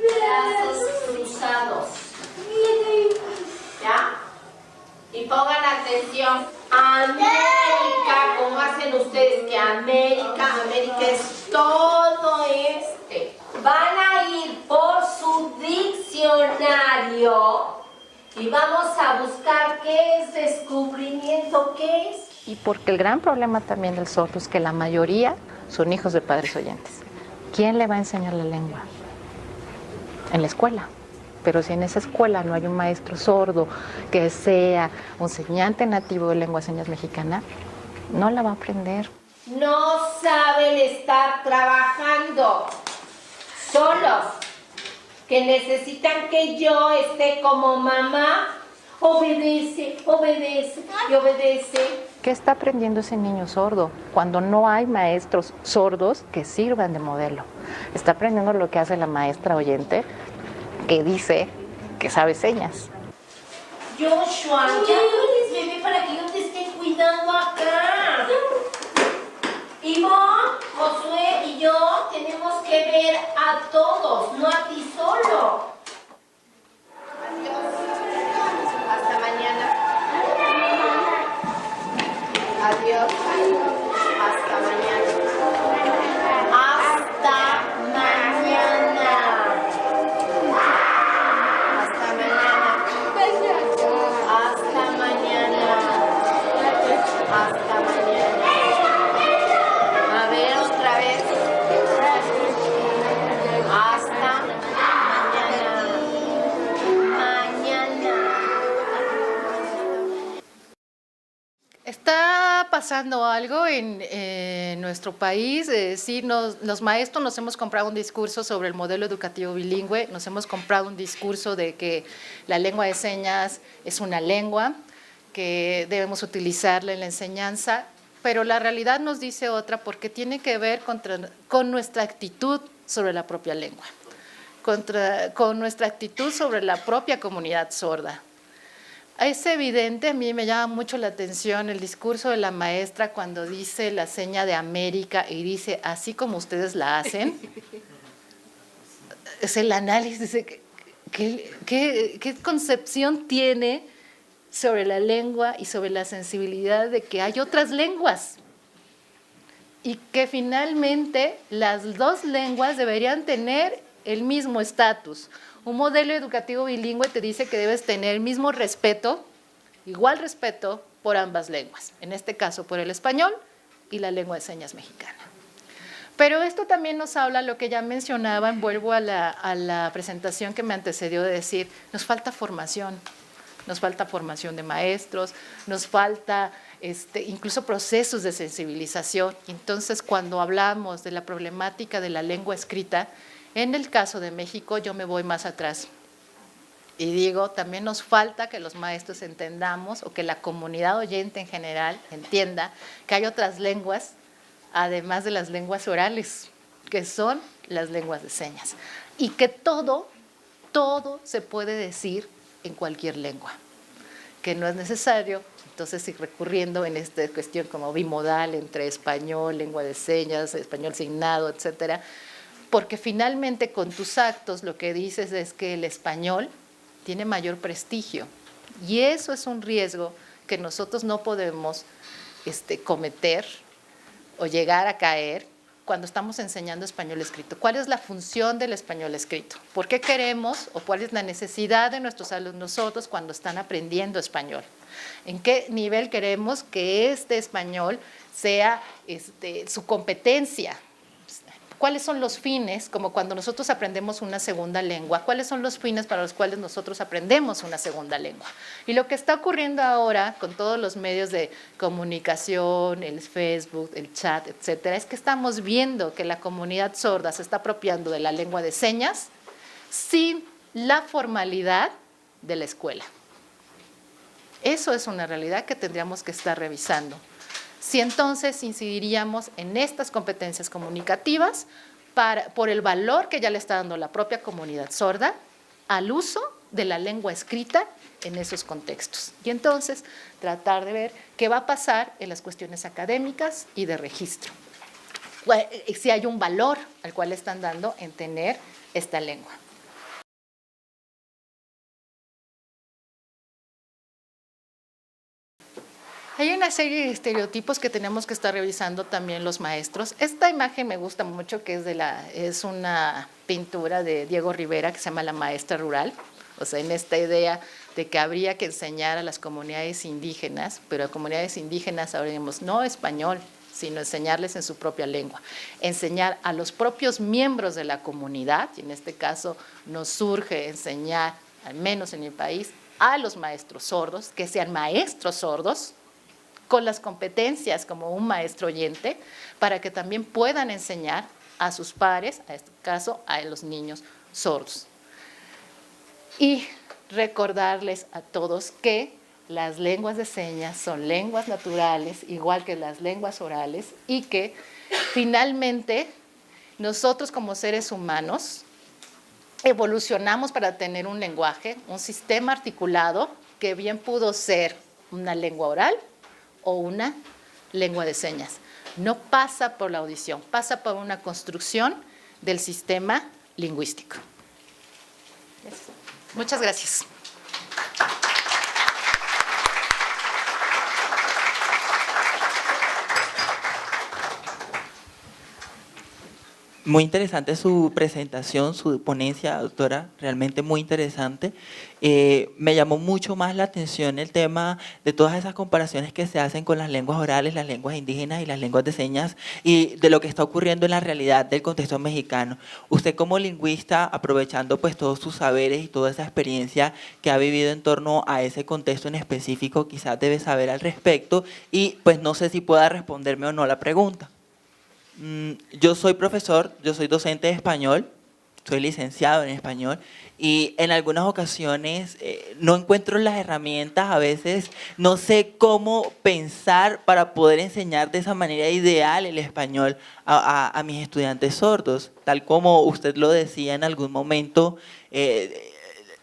Brazos cruzados. ¿Ya? Y pongan atención. América, como hacen ustedes que América es todo Van a ir por su diccionario y vamos a buscar qué es descubrimiento, qué es. Y porque el gran problema también del sordo es que la mayoría son hijos de padres oyentes. ¿quién le va a enseñar la lengua? En la escuela. Pero si en esa escuela no hay un maestro sordo que sea un enseñante nativo de lengua de señas mexicana, no la va a aprender. No saben estar trabajando solos, que necesitan que yo esté como mamá. Obedece, obedece y obedece. ¿Qué está aprendiendo ese niño sordo cuando no hay maestros sordos que sirvan de modelo? Está aprendiendo lo que hace la maestra oyente, que dice que sabe señas. Joshua, ya no eres bebé para que yo te esté cuidando acá. Ivonne, Josué y yo tenemos que ver a todos, no a ti solo. Adiós. Hasta mañana. Adiós. Hasta mañana. Hasta mañana. Hasta mañana. Hasta mañana. Hasta mañana. A ver otra vez. Hasta mañana. Mañana. Está pasando algo en nuestro país, sí, los maestros nos hemos comprado un discurso sobre el modelo educativo bilingüe, nos hemos comprado un discurso de que la lengua de señas es una lengua, que debemos utilizarla en la enseñanza, pero la realidad nos dice otra porque tiene que ver con nuestra actitud sobre la propia lengua, con nuestra actitud sobre la propia comunidad sorda. Es evidente, a mí me llama mucho la atención el discurso de la maestra cuando dice la seña de América y dice, así como ustedes la hacen. Es el análisis de qué concepción tiene sobre la lengua y sobre la sensibilidad de que hay otras lenguas y que finalmente las dos lenguas deberían tener el mismo estatus. Un modelo educativo bilingüe te dice que debes tener el mismo respeto, igual respeto por ambas lenguas, en este caso por el español y la lengua de señas mexicana. Pero esto también nos habla, lo que ya mencionaban, vuelvo a la presentación que me antecedió de decir, nos falta formación de maestros, nos falta incluso procesos de sensibilización. Entonces, cuando hablamos de la problemática de la lengua escrita, en el caso de México, yo me voy más atrás y digo, también nos falta que los maestros entendamos o que la comunidad oyente en general entienda que hay otras lenguas, además de las lenguas orales, que son las lenguas de señas, y que todo se puede decir en cualquier lengua, que no es necesario, entonces ir recurriendo en esta cuestión como bimodal entre español, lengua de señas, español signado, etcétera, porque finalmente con tus actos lo que dices es que el español tiene mayor prestigio y eso es un riesgo que nosotros no podemos cometer o llegar a caer cuando estamos enseñando español escrito. ¿Cuál es la función del español escrito? ¿Por qué queremos o cuál es la necesidad de nuestros alumnos sordos cuando están aprendiendo español? ¿En qué nivel queremos que este español sea su competencia? ¿Cuáles son los fines, como cuando nosotros aprendemos una segunda lengua, cuáles son los fines para los cuales nosotros aprendemos una segunda lengua? Y lo que está ocurriendo ahora con todos los medios de comunicación, el Facebook, el chat, etcétera, es que estamos viendo que la comunidad sorda se está apropiando de la lengua de señas sin la formalidad de la escuela. Eso es una realidad que tendríamos que estar revisando. Si entonces incidiríamos en estas competencias comunicativas por el valor que ya le está dando la propia comunidad sorda al uso de la lengua escrita en esos contextos. Y entonces tratar de ver qué va a pasar en las cuestiones académicas y de registro. Si hay un valor al cual le están dando en tener esta lengua. Hay una serie de estereotipos que tenemos que estar revisando también los maestros. Esta imagen me gusta mucho, que es una pintura de Diego Rivera que se llama La Maestra Rural. O sea, en esta idea de que habría que enseñar a las comunidades indígenas, pero a comunidades indígenas hablaremos no español, sino enseñarles en su propia lengua. Enseñar a los propios miembros de la comunidad, y en este caso nos surge enseñar, al menos en mi país, a los maestros sordos, que sean maestros sordos, con las competencias como un maestro oyente, para que también puedan enseñar a sus pares, a este caso, a los niños sordos. Y recordarles a todos que las lenguas de señas son lenguas naturales, igual que las lenguas orales, y que finalmente nosotros como seres humanos evolucionamos para tener un lenguaje, un sistema articulado que bien pudo ser una lengua oral o una lengua de señas. No pasa por la audición, pasa por una construcción del sistema lingüístico. Muchas gracias. Muy interesante su presentación, su ponencia, doctora, realmente muy interesante. Me llamó mucho más la atención el tema de todas esas comparaciones que se hacen con las lenguas orales, las lenguas indígenas y las lenguas de señas y de lo que está ocurriendo en la realidad del contexto mexicano. Usted como lingüista, aprovechando pues todos sus saberes y toda esa experiencia que ha vivido en torno a ese contexto en específico, quizás debe saber al respecto y pues no sé si pueda responderme o no la pregunta. Yo soy profesor, yo soy docente de español, soy licenciado en español y en algunas ocasiones no encuentro las herramientas, a veces no sé cómo pensar para poder enseñar de esa manera ideal el español a mis estudiantes sordos. Tal como usted lo decía en algún momento,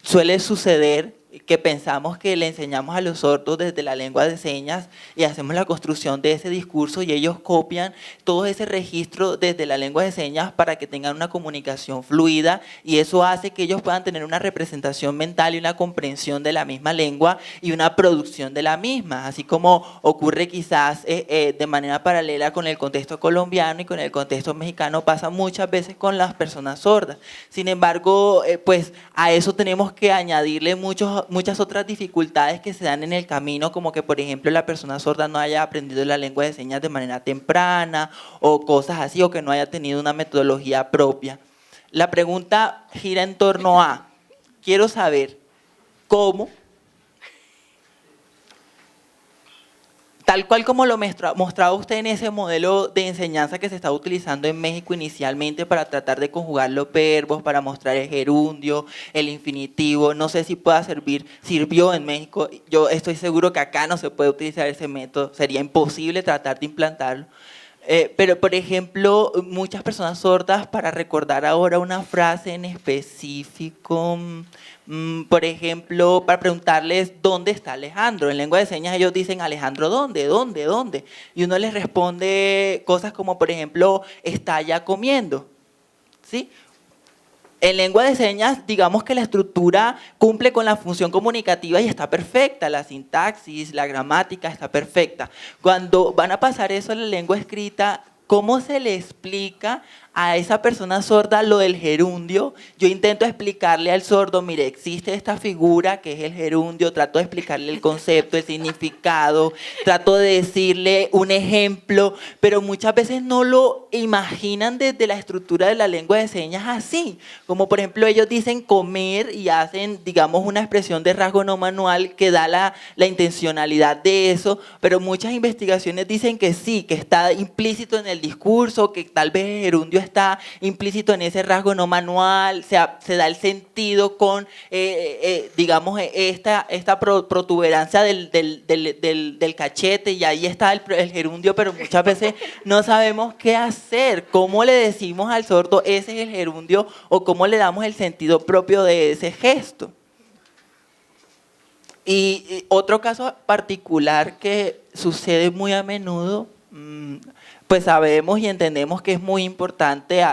suele suceder que pensamos que le enseñamos a los sordos desde la lengua de señas y hacemos la construcción de ese discurso y ellos copian todo ese registro desde la lengua de señas para que tengan una comunicación fluida y eso hace que ellos puedan tener una representación mental y una comprensión de la misma lengua y una producción de la misma, así como ocurre quizás de manera paralela con el contexto colombiano y con el contexto mexicano, pasa muchas veces con las personas sordas. Sin embargo, pues a eso tenemos que añadirle muchas otras dificultades que se dan en el camino, como que, por ejemplo, la persona sorda no haya aprendido la lengua de señas de manera temprana o cosas así, o que no haya tenido una metodología propia. La pregunta gira en torno a, quiero saber cómo, tal cual como lo mostraba usted en ese modelo de enseñanza que se está utilizando en México inicialmente para tratar de conjugar los verbos, para mostrar el gerundio, el infinitivo, no sé si pueda sirvió en México, yo estoy seguro que acá no se puede utilizar ese método, sería imposible tratar de implantarlo. Pero, por ejemplo, muchas personas sordas, para recordar ahora una frase en específico, por ejemplo, para preguntarles ¿dónde está Alejandro? En lengua de señas ellos dicen Alejandro, ¿dónde? Y uno les responde cosas como, por ejemplo, está ya comiendo, ¿sí? En lengua de señas, digamos que la estructura cumple con la función comunicativa y está perfecta, la sintaxis, la gramática está perfecta. Cuando van a pasar eso a la lengua escrita, ¿cómo se le explica a esa persona sorda lo del gerundio? Yo intento explicarle al sordo, mire, existe esta figura que es el gerundio, trato de explicarle el concepto, el significado, trato de decirle un ejemplo, pero muchas veces no lo imaginan desde la estructura de la lengua de señas así. Como por ejemplo ellos dicen comer y hacen, digamos, una expresión de rasgo no manual que da la intencionalidad de eso, pero muchas investigaciones dicen que sí, que está implícito en el discurso, que tal vez el gerundio está implícito en ese rasgo no manual, se da el sentido con, digamos, esta protuberancia del cachete y ahí está el gerundio, pero muchas veces no sabemos qué hacer, cómo le decimos al sordo ese es el gerundio o cómo le damos el sentido propio de ese gesto. Y otro caso particular que sucede muy a menudo, pues sabemos y entendemos que es muy importante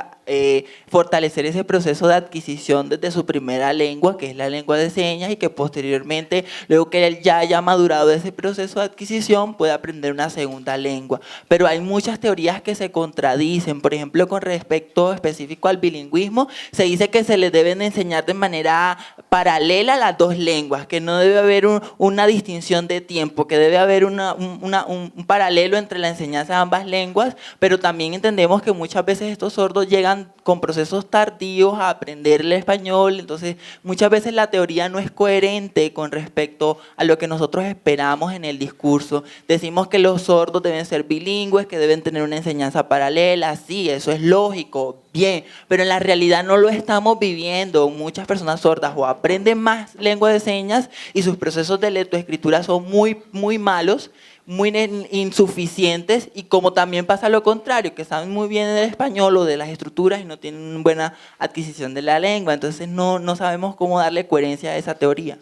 fortalecer ese proceso de adquisición desde su primera lengua, que es la lengua de señas, y que posteriormente, luego que él ya haya madurado ese proceso de adquisición, pueda aprender una segunda lengua. Pero hay muchas teorías que se contradicen. Por ejemplo, con respecto específico al bilingüismo, se dice que se les deben enseñar de manera paralela las dos lenguas, que no debe haber una distinción de tiempo, que debe haber un paralelo entre la enseñanza de ambas lenguas, pero también entendemos que muchas veces estos sordos llegan con procesos tardíos a aprender el español, entonces muchas veces la teoría no es coherente con respecto a lo que nosotros esperamos en el discurso. Decimos que los sordos deben ser bilingües, que deben tener una enseñanza paralela, sí, eso es lógico, bien, pero en la realidad no lo estamos viviendo. Muchas personas sordas o aprenden más lengua de señas y sus procesos de lectoescritura son muy malos, muy insuficientes, y como también pasa lo contrario, que saben muy bien del español o de las estructuras y no tienen buena adquisición de la lengua. Entonces no sabemos cómo darle coherencia a esa teoría.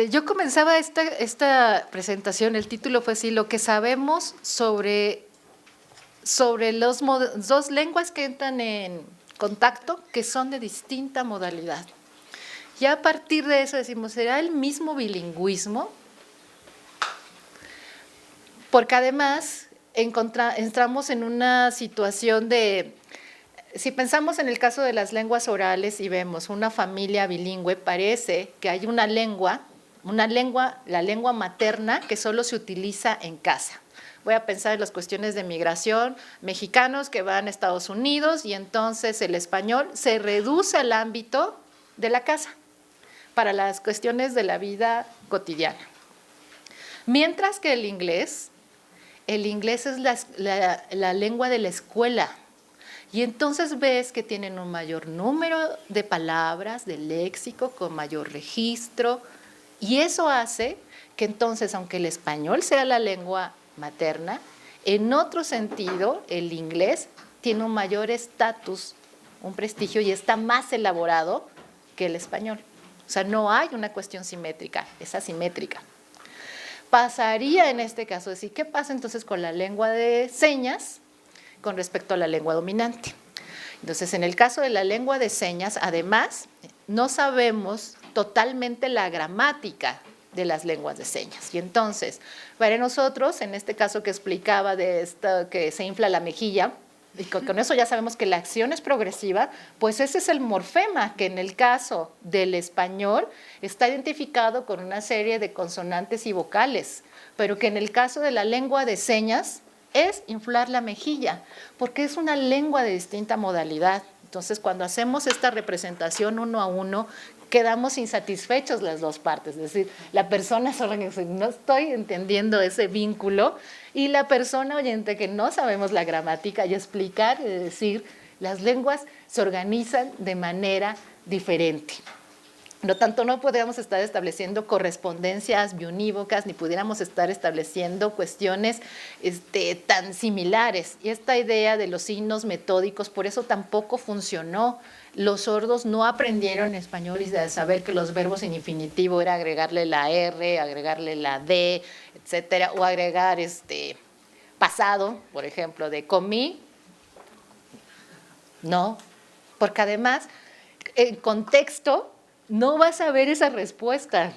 Yo comenzaba esta presentación, el título fue así: lo que sabemos sobre los dos lenguas que entran en contacto, que son de distinta modalidad. Ya a partir de eso decimos, ¿será el mismo bilingüismo? Porque además entramos en una situación de, si pensamos en el caso de las lenguas orales y vemos una familia bilingüe, parece que hay una lengua, la lengua materna, que solo se utiliza en casa. Voy a pensar en las cuestiones de migración, mexicanos que van a Estados Unidos, y entonces el español se reduce al ámbito de la casa para las cuestiones de la vida cotidiana. Mientras que el inglés es la lengua de la escuela, y entonces ves que tienen un mayor número de palabras, de léxico, con mayor registro, y eso hace que entonces, aunque el español sea la lengua materna, en otro sentido el inglés tiene un mayor estatus, un prestigio, y está más elaborado que el español. O sea, no hay una cuestión simétrica, es asimétrica. Pasaría en este caso decir, ¿qué pasa entonces con la lengua de señas con respecto a la lengua dominante? Entonces, en el caso de la lengua de señas, además, no sabemos totalmente la gramática de las lenguas de señas. Y entonces, para nosotros, en este caso que explicaba de esto, que se infla la mejilla, y con eso ya sabemos que la acción es progresiva, pues ese es el morfema, que en el caso del español está identificado con una serie de consonantes y vocales, pero que en el caso de la lengua de señas es inflar la mejilla, porque es una lengua de distinta modalidad. Entonces, cuando hacemos esta representación uno a uno, quedamos insatisfechos las dos partes, es decir, la persona sola que dice, no estoy entendiendo ese vínculo, y la persona oyente que no sabemos la gramática, y explicar, es decir, las lenguas se organizan de manera diferente. Por lo tanto, no podríamos estar estableciendo correspondencias biunívocas, ni pudiéramos estar estableciendo cuestiones tan similares. Y esta idea de los signos metódicos, por eso tampoco funcionó. Los sordos no aprendieron español y de saber que los verbos en infinitivo era agregarle la R, agregarle la D, etcétera, o agregar pasado, por ejemplo, de comí. No, porque además, en contexto, no vas a ver esa respuesta,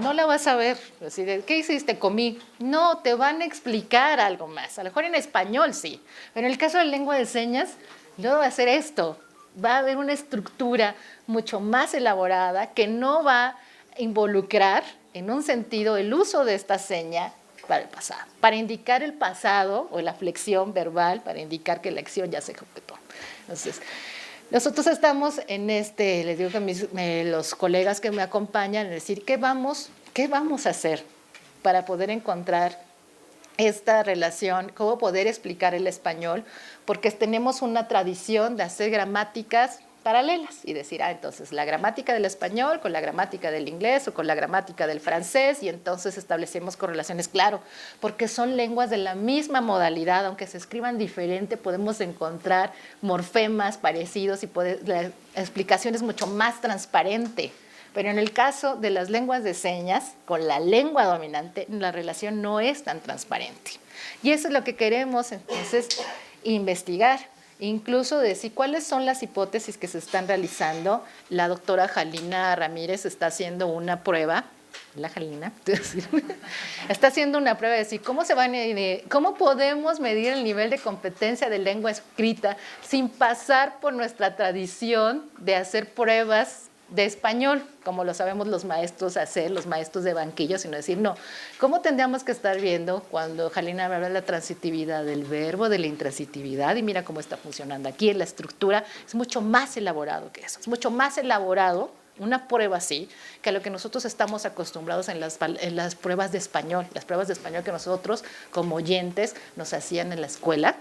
no la vas a ver. Así de, ¿qué hiciste? Comí. No, te van a explicar algo más. A lo mejor en español sí, pero en el caso de lengua de señas, no va a ser esto. Va a haber una estructura mucho más elaborada que no va a involucrar en un sentido el uso de esta seña para el pasado, para indicar el pasado o la flexión verbal, para indicar que la acción ya se ejecutó. Entonces, nosotros estamos en les digo que los colegas que me acompañan, es decir, ¿qué vamos a hacer para poder encontrar esta relación, cómo poder explicar el español? Porque tenemos una tradición de hacer gramáticas paralelas y decir, entonces la gramática del español con la gramática del inglés o con la gramática del francés, y entonces establecemos correlaciones, claro, porque son lenguas de la misma modalidad, aunque se escriban diferente, podemos encontrar morfemas parecidos y la explicación es mucho más transparente, Pero en el caso de las lenguas de señas, con la lengua dominante, la relación no es tan transparente. Y eso es lo que queremos entonces investigar, incluso decir cuáles son las hipótesis que se están realizando. La doctora Jalina Ramírez está haciendo una prueba, la Jalina, está haciendo una prueba de decir cómo podemos medir el nivel de competencia de lengua escrita sin pasar por nuestra tradición de hacer pruebas de español, como lo sabemos los maestros hacer, los maestros de banquillo, sino decir, no, ¿cómo tendríamos que estar viendo cuando Jalina habla de la transitividad del verbo, de la intransitividad? Y mira cómo está funcionando aquí, la estructura es mucho más elaborado que eso, es mucho más elaborado una prueba así que a lo que nosotros estamos acostumbrados en las pruebas de español, las pruebas de español que nosotros como oyentes nos hacían en la escuela,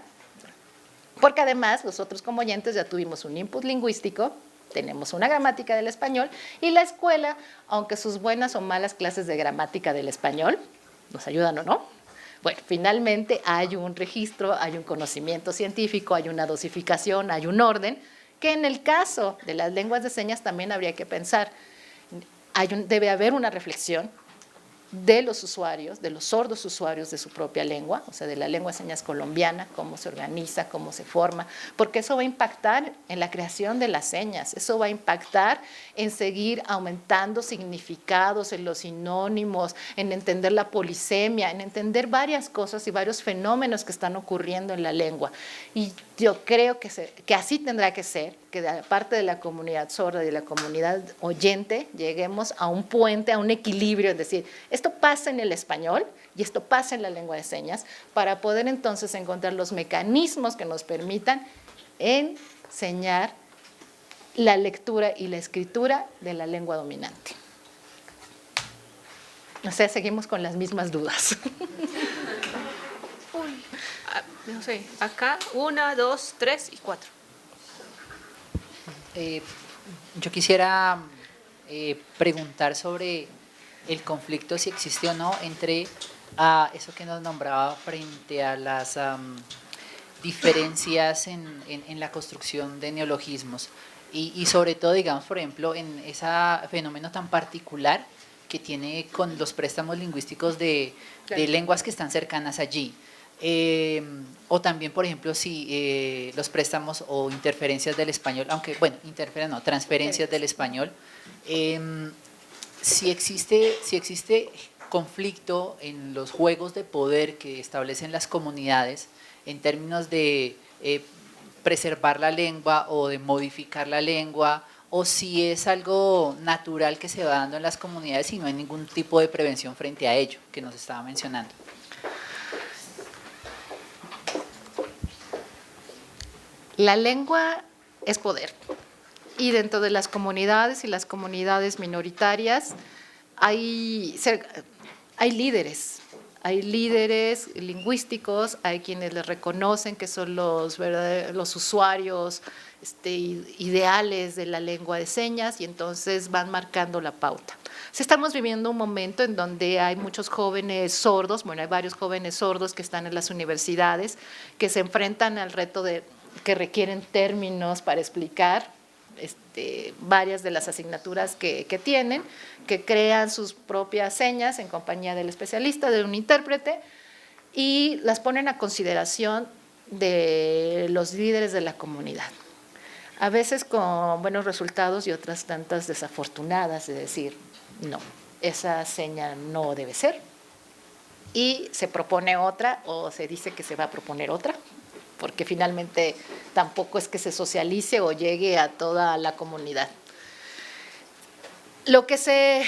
porque además nosotros como oyentes ya tuvimos un input lingüístico, tenemos una gramática del español y la escuela, aunque sus buenas o malas clases de gramática del español, ¿nos ayudan o no? Bueno, finalmente hay un registro, hay un conocimiento científico, hay una dosificación, hay un orden, que en el caso de las lenguas de señas también habría que pensar. Debe haber una reflexión de los usuarios, de los sordos usuarios de su propia lengua, o sea, de la lengua de señas colombiana, cómo se organiza, cómo se forma, porque eso va a impactar en la creación de las señas, eso va a impactar en seguir aumentando significados, en los sinónimos, en entender la polisemia, en entender varias cosas y varios fenómenos que están ocurriendo en la lengua. Y yo creo que así tendrá que ser, que de parte de la comunidad sorda y de la comunidad oyente lleguemos a un puente, a un equilibrio, es decir, esto pasa en el español y esto pasa en la lengua de señas, para poder entonces encontrar los mecanismos que nos permitan enseñar la lectura y la escritura de la lengua dominante. O sea, seguimos con las mismas dudas. No sé, acá 1, 2, 3 y 4. Yo quisiera preguntar sobre el conflicto, si existe o no, entre eso que nos nombraba frente a las diferencias en la construcción de neologismos y sobre todo, digamos, por ejemplo, en ese fenómeno tan particular que tiene con los préstamos lingüísticos de lenguas que están cercanas allí. O también, por ejemplo, si los préstamos o interferencias del español, aunque, bueno, transferencias del español, si existe conflicto en los juegos de poder que establecen las comunidades en términos de preservar la lengua o de modificar la lengua, o si es algo natural que se va dando en las comunidades y no hay ningún tipo de prevención frente a ello, que nos estaba mencionando. La lengua es poder y dentro de las comunidades y las comunidades minoritarias hay líderes lingüísticos, hay quienes les reconocen que son los usuarios ideales de la lengua de señas y entonces van marcando la pauta. Estamos viviendo un momento en donde hay muchos jóvenes sordos, bueno, hay varios jóvenes sordos que están en las universidades, que se enfrentan al reto que requieren términos para explicar varias de las asignaturas que tienen, que crean sus propias señas en compañía del especialista, de un intérprete, y las ponen a consideración de los líderes de la comunidad. A veces con buenos resultados y otras tantas desafortunadas, de decir, no, esa seña no debe ser, y se propone otra o se dice que se va a proponer otra, porque finalmente tampoco es que se socialice o llegue a toda la comunidad. Lo que se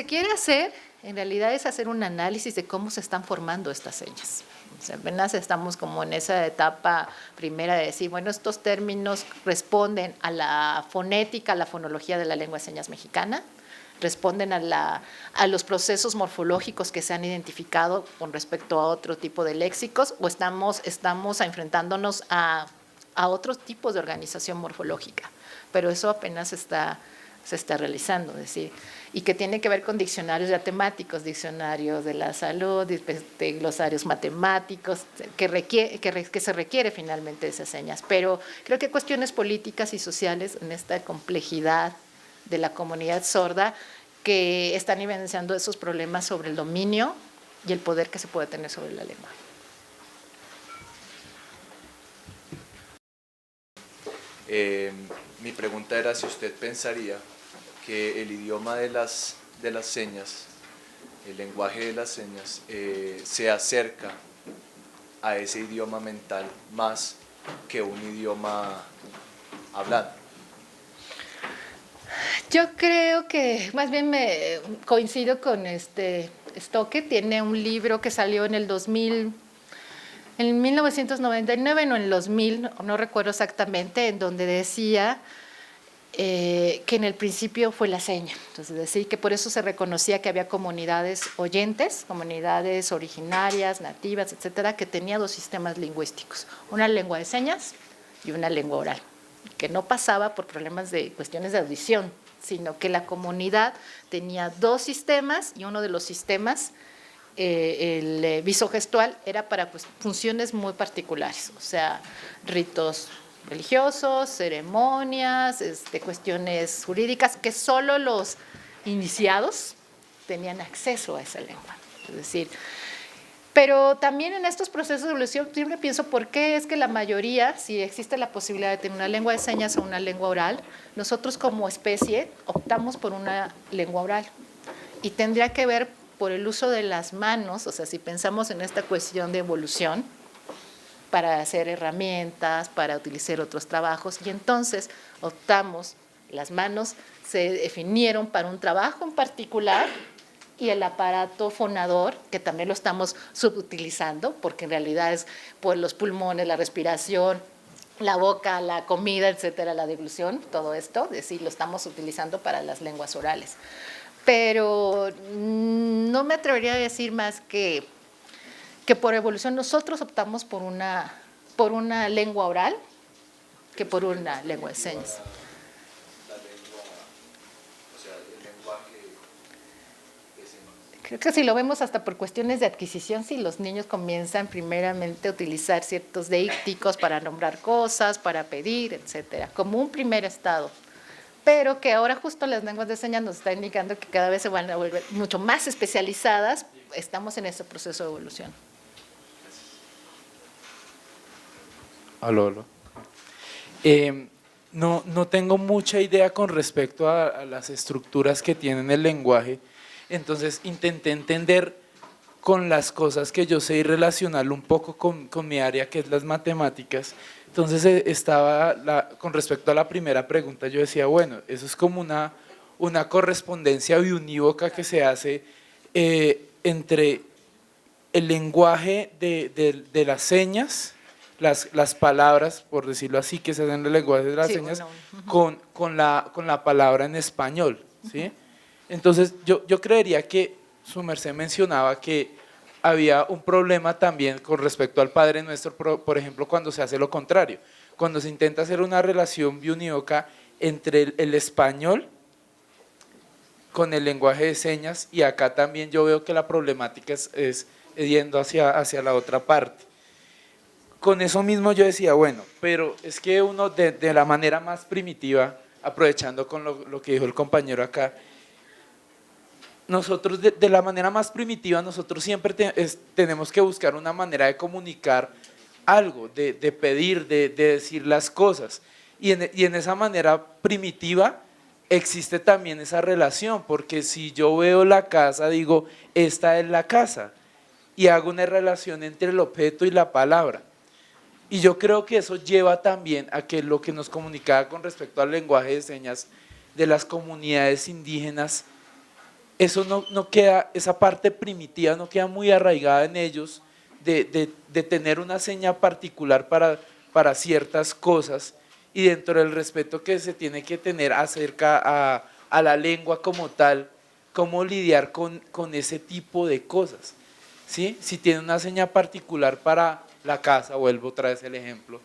quiere hacer, en realidad, es hacer un análisis de cómo se están formando estas señas. O sea, apenas estamos como en esa etapa primera de decir, bueno, estos términos responden a la fonética, a la fonología de la lengua de señas mexicana, responden a los procesos morfológicos que se han identificado con respecto a otro tipo de léxicos, o estamos enfrentándonos a otros tipos de organización morfológica, pero eso apenas se está realizando, es decir, y que tiene que ver con diccionarios ya temáticos, diccionarios de la salud, glosarios matemáticos, que se requiere finalmente de esas señas, pero creo que cuestiones políticas y sociales en esta complejidad de la comunidad sorda que están evidenciando esos problemas sobre el dominio y el poder que se puede tener sobre la lengua. Mi pregunta era si usted pensaría que el idioma de las señas, el lenguaje de las señas, se acerca a ese idioma mental más que un idioma hablado. Yo creo que más bien me coincido con Stokke, tiene un libro que salió en el 2000, en 1999 o en el 2000, no recuerdo exactamente, en donde decía que en el principio fue la seña. Entonces decía que por eso se reconocía que había comunidades oyentes, comunidades originarias, nativas, etcétera, que tenía dos sistemas lingüísticos, una lengua de señas y una lengua oral, que no pasaba por problemas de cuestiones de audición, sino que la comunidad tenía dos sistemas y uno de los sistemas, el visogestual, era para funciones muy particulares, o sea, ritos religiosos, ceremonias, cuestiones jurídicas, que solo los iniciados tenían acceso a esa lengua. Es decir, pero también en estos procesos de evolución siempre pienso por qué es que la mayoría, si existe la posibilidad de tener una lengua de señas o una lengua oral, nosotros como especie optamos por una lengua oral. Y tendría que ver por el uso de las manos, o sea, si pensamos en esta cuestión de evolución, para hacer herramientas, para utilizar otros trabajos, y entonces optamos, las manos se definieron para un trabajo en particular, y el aparato fonador, que también lo estamos subutilizando, porque en realidad es por los pulmones, la respiración, la boca, la comida, etcétera, la deglución, todo esto, es decir, lo estamos utilizando para las lenguas orales. Pero no me atrevería a decir más que por evolución nosotros optamos por una lengua oral que por una lengua de señas. Creo que si lo vemos hasta por cuestiones de adquisición, si los niños comienzan primeramente a utilizar ciertos deícticos para nombrar cosas, para pedir, etcétera, como un primer estado. Pero que ahora justo las lenguas de señas nos están indicando que cada vez se van a volver mucho más especializadas. Estamos en ese proceso de evolución. Aló. No tengo mucha idea con respecto a las estructuras que tiene el lenguaje, entonces intenté entender con las cosas que yo sé y relacionarlo un poco con mi área, que es las matemáticas. Entonces con respecto a la primera pregunta, yo decía, bueno, eso es como una correspondencia biunívoca que se hace entre el lenguaje de las señas, las palabras, por decirlo así, que se hacen en el lenguaje de las señas, con la palabra en español, ¿sí? Entonces, yo creería que su merced mencionaba que había un problema también con respecto al Padre Nuestro, por ejemplo, cuando se hace lo contrario, cuando se intenta hacer una relación biunívoca entre el español con el lenguaje de señas, y acá también yo veo que la problemática es yendo hacia la otra parte. Con eso mismo yo decía, bueno, pero es que uno de la manera más primitiva, aprovechando con lo que dijo el compañero acá, nosotros de la manera más primitiva, nosotros siempre tenemos que buscar una manera de comunicar algo, de pedir, de decir las cosas, y en esa manera primitiva existe también esa relación, porque si yo veo la casa, digo, esta es la casa, y hago una relación entre el objeto y la palabra. Y yo creo que eso lleva también a que lo que nos comunicaba con respecto al lenguaje de señas de las comunidades indígenas, eso no queda, esa parte primitiva no queda muy arraigada en ellos de tener una seña particular para ciertas cosas, y dentro del respeto que se tiene que tener acerca a la lengua como tal, cómo lidiar con ese tipo de cosas, ¿sí? Si tiene una seña particular para la casa, vuelvo otra vez el ejemplo,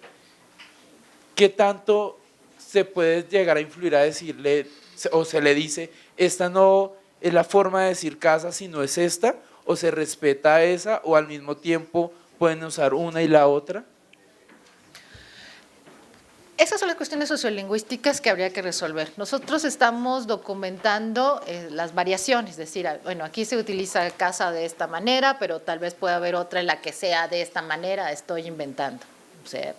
¿qué tanto se puede llegar a influir a decirle, o se le dice, esta no es la forma de decir casa, sino es esta, o se respeta esa, o al mismo tiempo pueden usar una y la otra? Esas son las cuestiones sociolingüísticas que habría que resolver. Nosotros estamos documentando las variaciones, es decir, bueno, aquí se utiliza casa de esta manera, pero tal vez pueda haber otra en la que sea de esta manera, estoy inventando. O sea,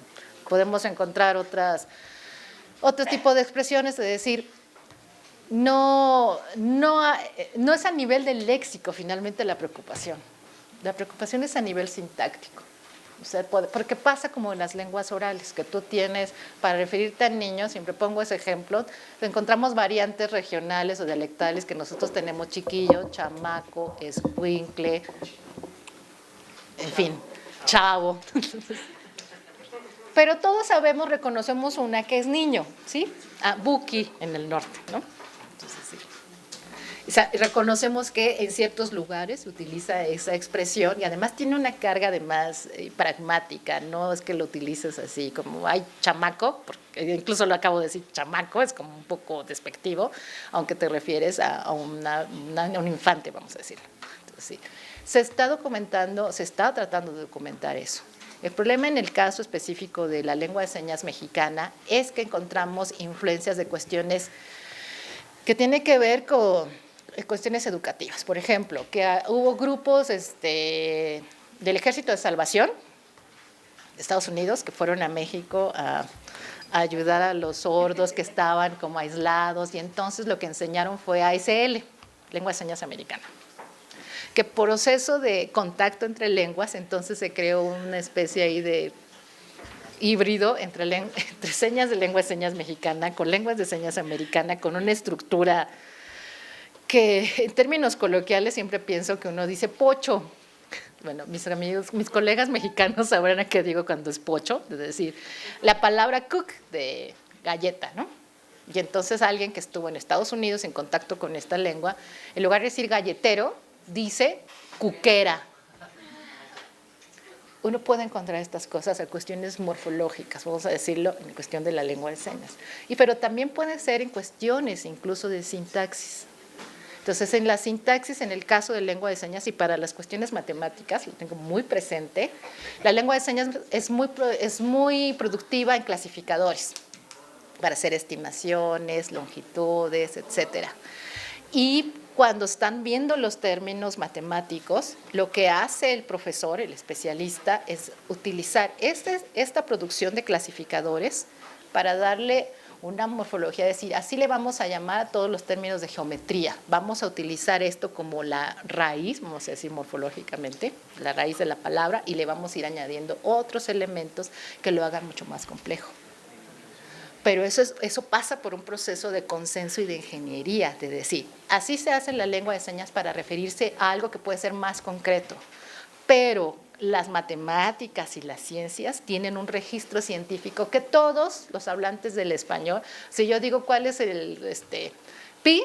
podemos encontrar otro tipo de expresiones, es decir, no es a nivel del léxico finalmente la preocupación es a nivel sintáctico. O sea, porque pasa como en las lenguas orales, que tú tienes, para referirte a niños, siempre pongo ese ejemplo, encontramos variantes regionales o dialectales que nosotros tenemos: chiquillo, chamaco, escuincle, en fin, chavo. Pero todos sabemos, reconocemos una que es niño, ¿sí? Buki en el norte, ¿no? Entonces, sí. O sea, reconocemos que en ciertos lugares se utiliza esa expresión y además tiene una carga además pragmática, no es que lo utilices así como, ay, chamaco, porque incluso lo acabo de decir, chamaco, es como un poco despectivo, aunque te refieres a un infante, vamos a decirlo. Entonces, sí. Se está documentando, se está tratando de documentar eso. El problema en el caso específico de la lengua de señas mexicana es que encontramos influencias de cuestiones que tienen que ver con cuestiones educativas. Por ejemplo, que hubo grupos del Ejército de Salvación de Estados Unidos que fueron a México a ayudar a los sordos que estaban como aislados, y entonces lo que enseñaron fue ASL, lengua de señas americana. Que por proceso de contacto entre lenguas, entonces se creó una especie ahí de híbrido entre señas de lengua de señas mexicana con lenguas de señas americana, con una estructura que en términos coloquiales siempre pienso que uno dice pocho. Bueno, mis colegas mexicanos sabrán a qué digo cuando es pocho, es decir, la palabra cook de galleta, ¿no? Y entonces alguien que estuvo en Estados Unidos en contacto con esta lengua, en lugar de decir galletero, dice cuquera. Uno puede encontrar estas cosas en cuestiones morfológicas, vamos a decirlo, en cuestión de la lengua de señas. Pero también puede ser en cuestiones incluso de sintaxis. Entonces, en la sintaxis, en el caso de lengua de señas y para las cuestiones matemáticas, lo tengo muy presente, la lengua de señas es muy productiva en clasificadores, para hacer estimaciones, longitudes, etcétera. Y cuando están viendo los términos matemáticos, lo que hace el profesor, el especialista, es utilizar esta producción de clasificadores para darle una morfología, es decir, así le vamos a llamar a todos los términos de geometría. Vamos a utilizar esto como la raíz, vamos a decir morfológicamente, la raíz de la palabra, y le vamos a ir añadiendo otros elementos que lo hagan mucho más complejo. Pero eso pasa por un proceso de consenso y de ingeniería, de decir, así se hace en la lengua de señas para referirse a algo que puede ser más concreto, pero las matemáticas y las ciencias tienen un registro científico que todos los hablantes del español, si yo digo cuál es el pi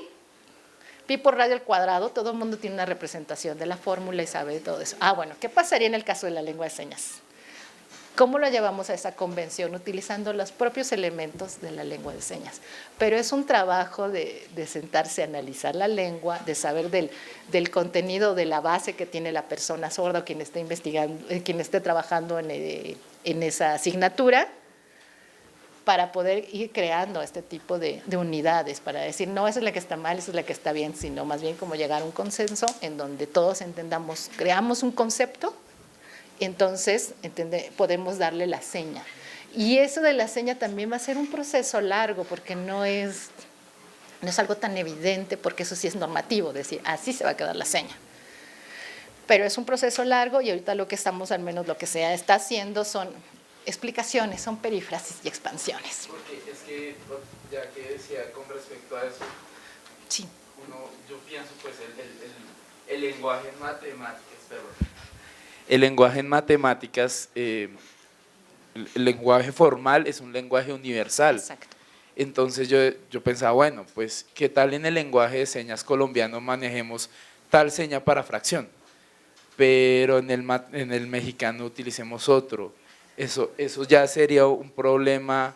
por radio al cuadrado, todo el mundo tiene una representación de la fórmula y sabe todo eso. Bueno, ¿qué pasaría en el caso de la lengua de señas? ¿Cómo lo llevamos a esa convención? Utilizando los propios elementos de la lengua de señas. Pero es un trabajo de sentarse a analizar la lengua, de saber del contenido, de la base que tiene la persona sorda o quien esté investigando, quien esté trabajando en esa asignatura, para poder ir creando este tipo de unidades, para decir, no, esa es la que está mal, esa es la que está bien, sino más bien como llegar a un consenso en donde todos entendamos, creamos un concepto. Entonces, podemos darle la seña. Y eso de la seña también va a ser un proceso largo, porque no es algo tan evidente, porque eso sí es normativo, decir, así se va a quedar la seña. Pero es un proceso largo y ahorita lo que estamos, al menos lo que se está haciendo, son explicaciones, son perífrasis y expansiones. Porque es que, ya que decía con respecto a eso, sí. Yo pienso pues el lenguaje en matemáticas, el lenguaje en matemáticas, el lenguaje formal es un lenguaje universal. Exacto. Entonces yo pensaba, bueno, pues ¿qué tal en el lenguaje de señas colombiano manejemos tal seña para fracción? Pero en el mexicano utilicemos otro. Eso ya sería un problema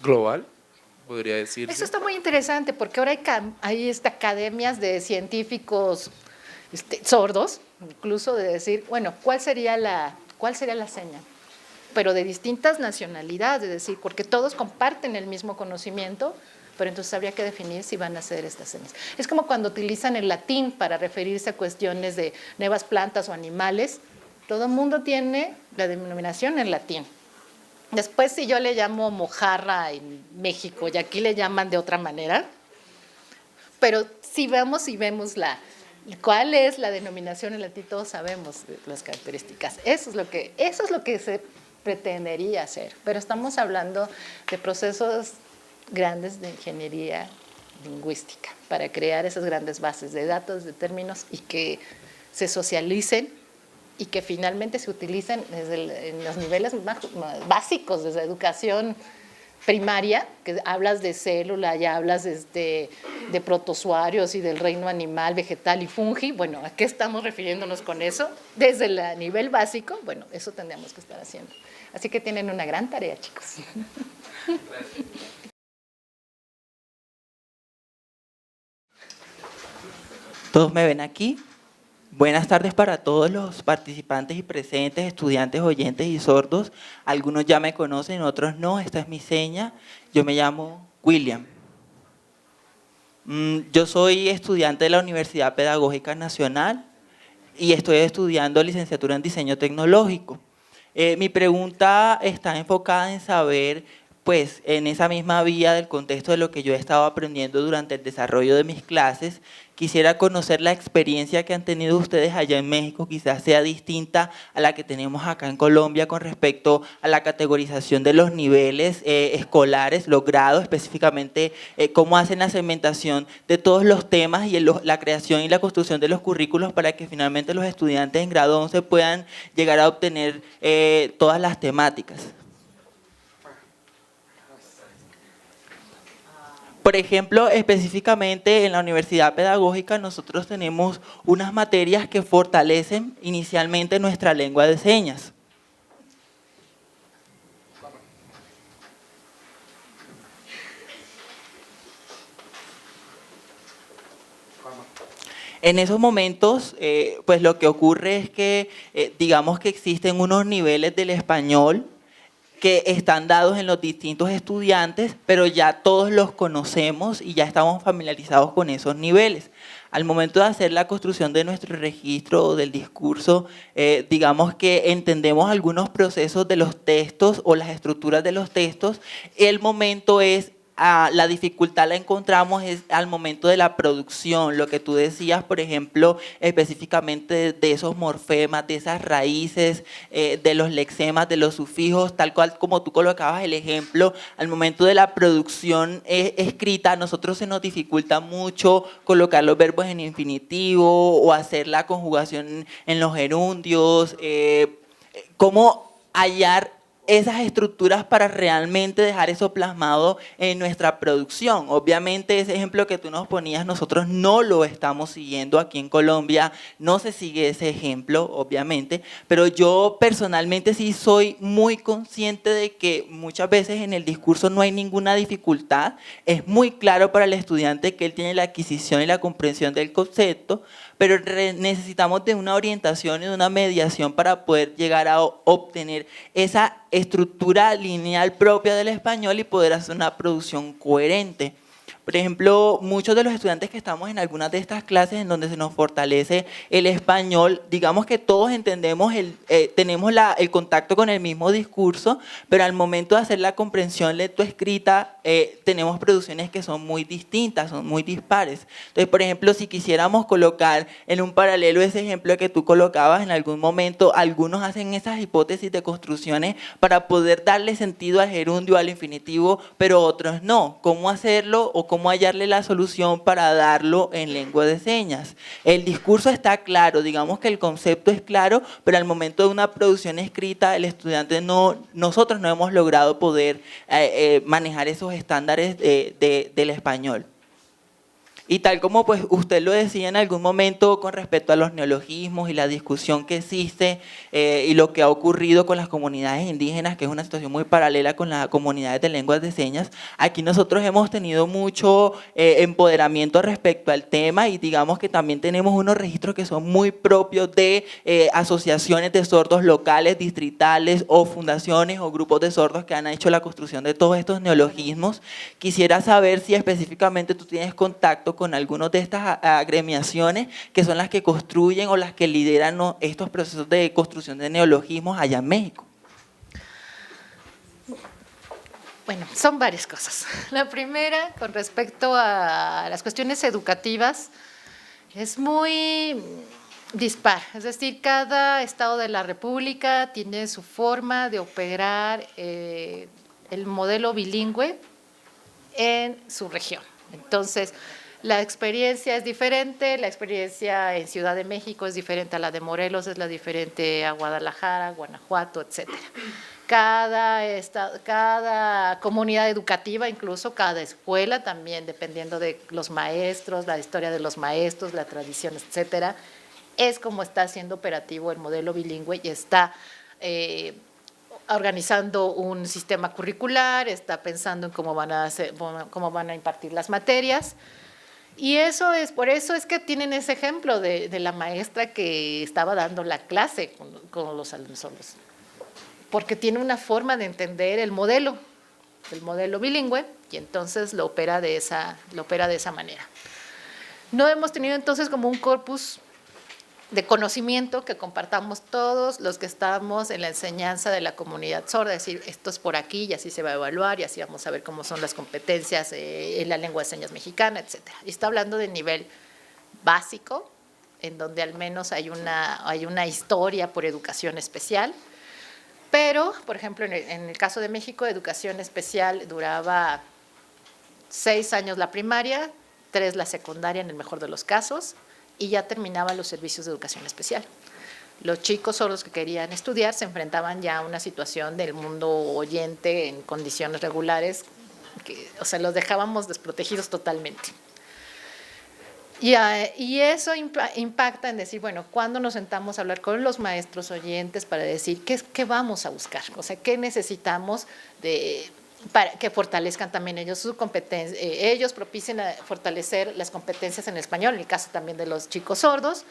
global, podría decirse. Eso está muy interesante, porque ahora hay academias de científicos sordos, incluso de decir, bueno, ¿cuál sería la seña? pero de distintas nacionalidades, es decir, porque todos comparten el mismo conocimiento, pero entonces habría que definir si van a ser estas señas. Es como cuando utilizan el latín para referirse a cuestiones de nuevas plantas o animales, todo el mundo tiene la denominación en latín. Después, si yo le llamo mojarra en México y aquí le llaman de otra manera, pero si vemos cuál es la denominación en latín, todos sabemos las características. Eso es lo que se pretendería hacer, pero estamos hablando de procesos grandes de ingeniería lingüística para crear esas grandes bases de datos, de términos y que se socialicen y que finalmente se utilicen en los niveles más básicos, desde educación primaria, que hablas de célula, ya hablas de protozoarios y del reino animal, vegetal y fungi. Bueno, ¿a qué estamos refiriéndonos con eso? Desde el nivel básico, bueno, eso tendríamos que estar haciendo. Así que tienen una gran tarea, chicos. ¿Todos me ven aquí? Buenas tardes para todos los participantes y presentes, estudiantes, oyentes y sordos. Algunos ya me conocen, otros no. Esta es mi seña. Yo me llamo William. Yo soy estudiante de la Universidad Pedagógica Nacional y estoy estudiando licenciatura en Diseño Tecnológico. Mi pregunta está enfocada en saber, pues, en esa misma vía del contexto de lo que yo he estado aprendiendo durante el desarrollo de mis clases. Quisiera conocer la experiencia que han tenido ustedes allá en México, quizás sea distinta a la que tenemos acá en Colombia con respecto a la categorización de los niveles escolares, los grados, específicamente cómo hacen la segmentación de todos los temas y la creación y la construcción de los currículos para que finalmente los estudiantes en grado 11 puedan llegar a obtener todas las temáticas. Por ejemplo, específicamente en la Universidad Pedagógica nosotros tenemos unas materias que fortalecen inicialmente nuestra lengua de señas. En esos momentos, pues lo que ocurre es que digamos que existen unos niveles del español que están dados en los distintos estudiantes, pero ya todos los conocemos y ya estamos familiarizados con esos niveles. Al momento de hacer la construcción de nuestro registro o del discurso, digamos que entendemos algunos procesos de los textos o las estructuras de los textos. El momento es la dificultad la encontramos es al momento de la producción, lo que tú decías, por ejemplo, específicamente de esos morfemas, de esas raíces, de los lexemas, de los sufijos, tal cual como tú colocabas el ejemplo, al momento de la producción escrita, a nosotros se nos dificulta mucho colocar los verbos en infinitivo o hacer la conjugación en los gerundios, cómo hallar esas estructuras para realmente dejar eso plasmado en nuestra producción. Obviamente ese ejemplo que tú nos ponías, nosotros no lo estamos siguiendo aquí en Colombia, no se sigue ese ejemplo, obviamente, pero yo personalmente sí soy muy consciente de que muchas veces en el discurso no hay ninguna dificultad, es muy claro para el estudiante que él tiene la adquisición y la comprensión del concepto, pero necesitamos de una orientación y de una mediación para poder llegar a obtener esa estructura lineal propia del español y poder hacer una producción coherente. Por ejemplo, muchos de los estudiantes que estamos en algunas de estas clases en donde se nos fortalece el español, digamos que todos entendemos, tenemos el contacto con el mismo discurso, pero al momento de hacer la comprensión lectoescrita tenemos producciones que son muy distintas, son muy dispares. Entonces, por ejemplo, si quisiéramos colocar en un paralelo ese ejemplo que tú colocabas en algún momento, algunos hacen esas hipótesis de construcciones para poder darle sentido al gerundio, al infinitivo, pero otros no. ¿Cómo hacerlo o cómo hallarle la solución para darlo en lengua de señas? El discurso está claro, digamos que el concepto es claro, pero al momento de una producción escrita, el estudiante nosotros no hemos logrado poder manejar esos estándares del español. Y tal como pues usted lo decía en algún momento con respecto a los neologismos y la discusión que existe y lo que ha ocurrido con las comunidades indígenas, que es una situación muy paralela con las comunidades de lenguas de señas, aquí nosotros hemos tenido mucho empoderamiento respecto al tema y digamos que también tenemos unos registros que son muy propios de asociaciones de sordos locales, distritales o fundaciones o grupos de sordos que han hecho la construcción de todos estos neologismos. Quisiera saber si específicamente tú tienes contacto con algunas de estas agremiaciones que son las que construyen o las que lideran, ¿no?, estos procesos de construcción de neologismos allá en México. Bueno, son varias cosas. La primera, con respecto a las cuestiones educativas, es muy dispar. Es decir, cada estado de la República tiene su forma de operar el modelo bilingüe en su región. Entonces, la experiencia es diferente, la experiencia en Ciudad de México es diferente a la de Morelos, es la diferente a Guadalajara, Guanajuato, etcétera. Cada comunidad educativa, incluso cada escuela también, dependiendo de los maestros, la historia de los maestros, la tradición, etcétera, es como está siendo operativo el modelo bilingüe y está organizando un sistema curricular, está pensando en cómo van a impartir las materias. Y por eso es que tienen ese ejemplo de la maestra que estaba dando la clase con los alumnos sordos, porque tiene una forma de entender el modelo bilingüe y entonces lo opera de esa manera. No hemos tenido entonces como un corpus de conocimiento que compartamos todos los que estamos en la enseñanza de la comunidad sorda, es decir, esto es por aquí y así se va a evaluar y así vamos a ver cómo son las competencias en la lengua de señas mexicana, etcétera. Y está hablando de nivel básico, en donde al menos hay una historia por educación especial, pero, por ejemplo, en el caso de México, educación especial duraba 6 años la primaria, 3 la secundaria en el mejor de los casos, y ya terminaban los servicios de educación especial. Los chicos sordos que querían estudiar se enfrentaban ya a una situación del mundo oyente en condiciones regulares, o sea, los dejábamos desprotegidos totalmente. Y eso impacta en decir, bueno, ¿cuándo nos sentamos a hablar con los maestros oyentes para decir qué vamos a buscar? O sea, ¿qué necesitamos para que fortalezcan también ellos su competencia, ellos propicien a fortalecer las competencias en español, en el caso también de los chicos sordos?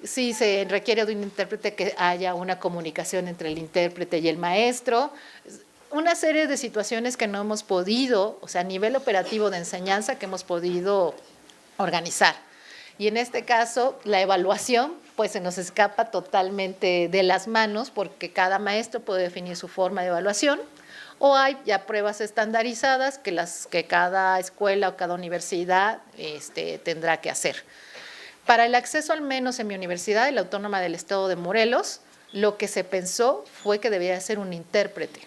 Si se requiere de un intérprete, que haya una comunicación entre el intérprete y el maestro, una serie de situaciones que no hemos podido, o sea, a nivel operativo de enseñanza, que hemos podido organizar. Y en este caso, la evaluación, pues se nos escapa totalmente de las manos, porque cada maestro puede definir su forma de evaluación, o hay ya pruebas estandarizadas que cada escuela o cada universidad tendrá que hacer. Para el acceso, al menos en mi universidad, la Autónoma del Estado de Morelos, lo que se pensó fue que debía ser un intérprete.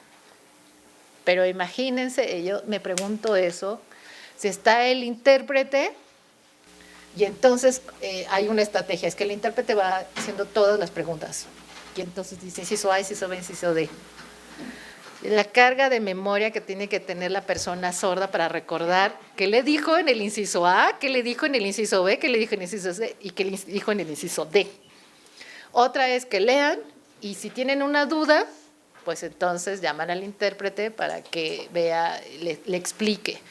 Pero imagínense, yo me pregunto eso, si está el intérprete y entonces hay una estrategia, es que el intérprete va haciendo todas las preguntas y entonces dice inciso A, inciso B, inciso D. La carga de memoria que tiene que tener la persona sorda para recordar qué le dijo en el inciso A, qué le dijo en el inciso B, qué le dijo en el inciso C y qué le dijo en el inciso D. Otra es que lean y si tienen una duda, pues entonces llaman al intérprete para que vea, le explique.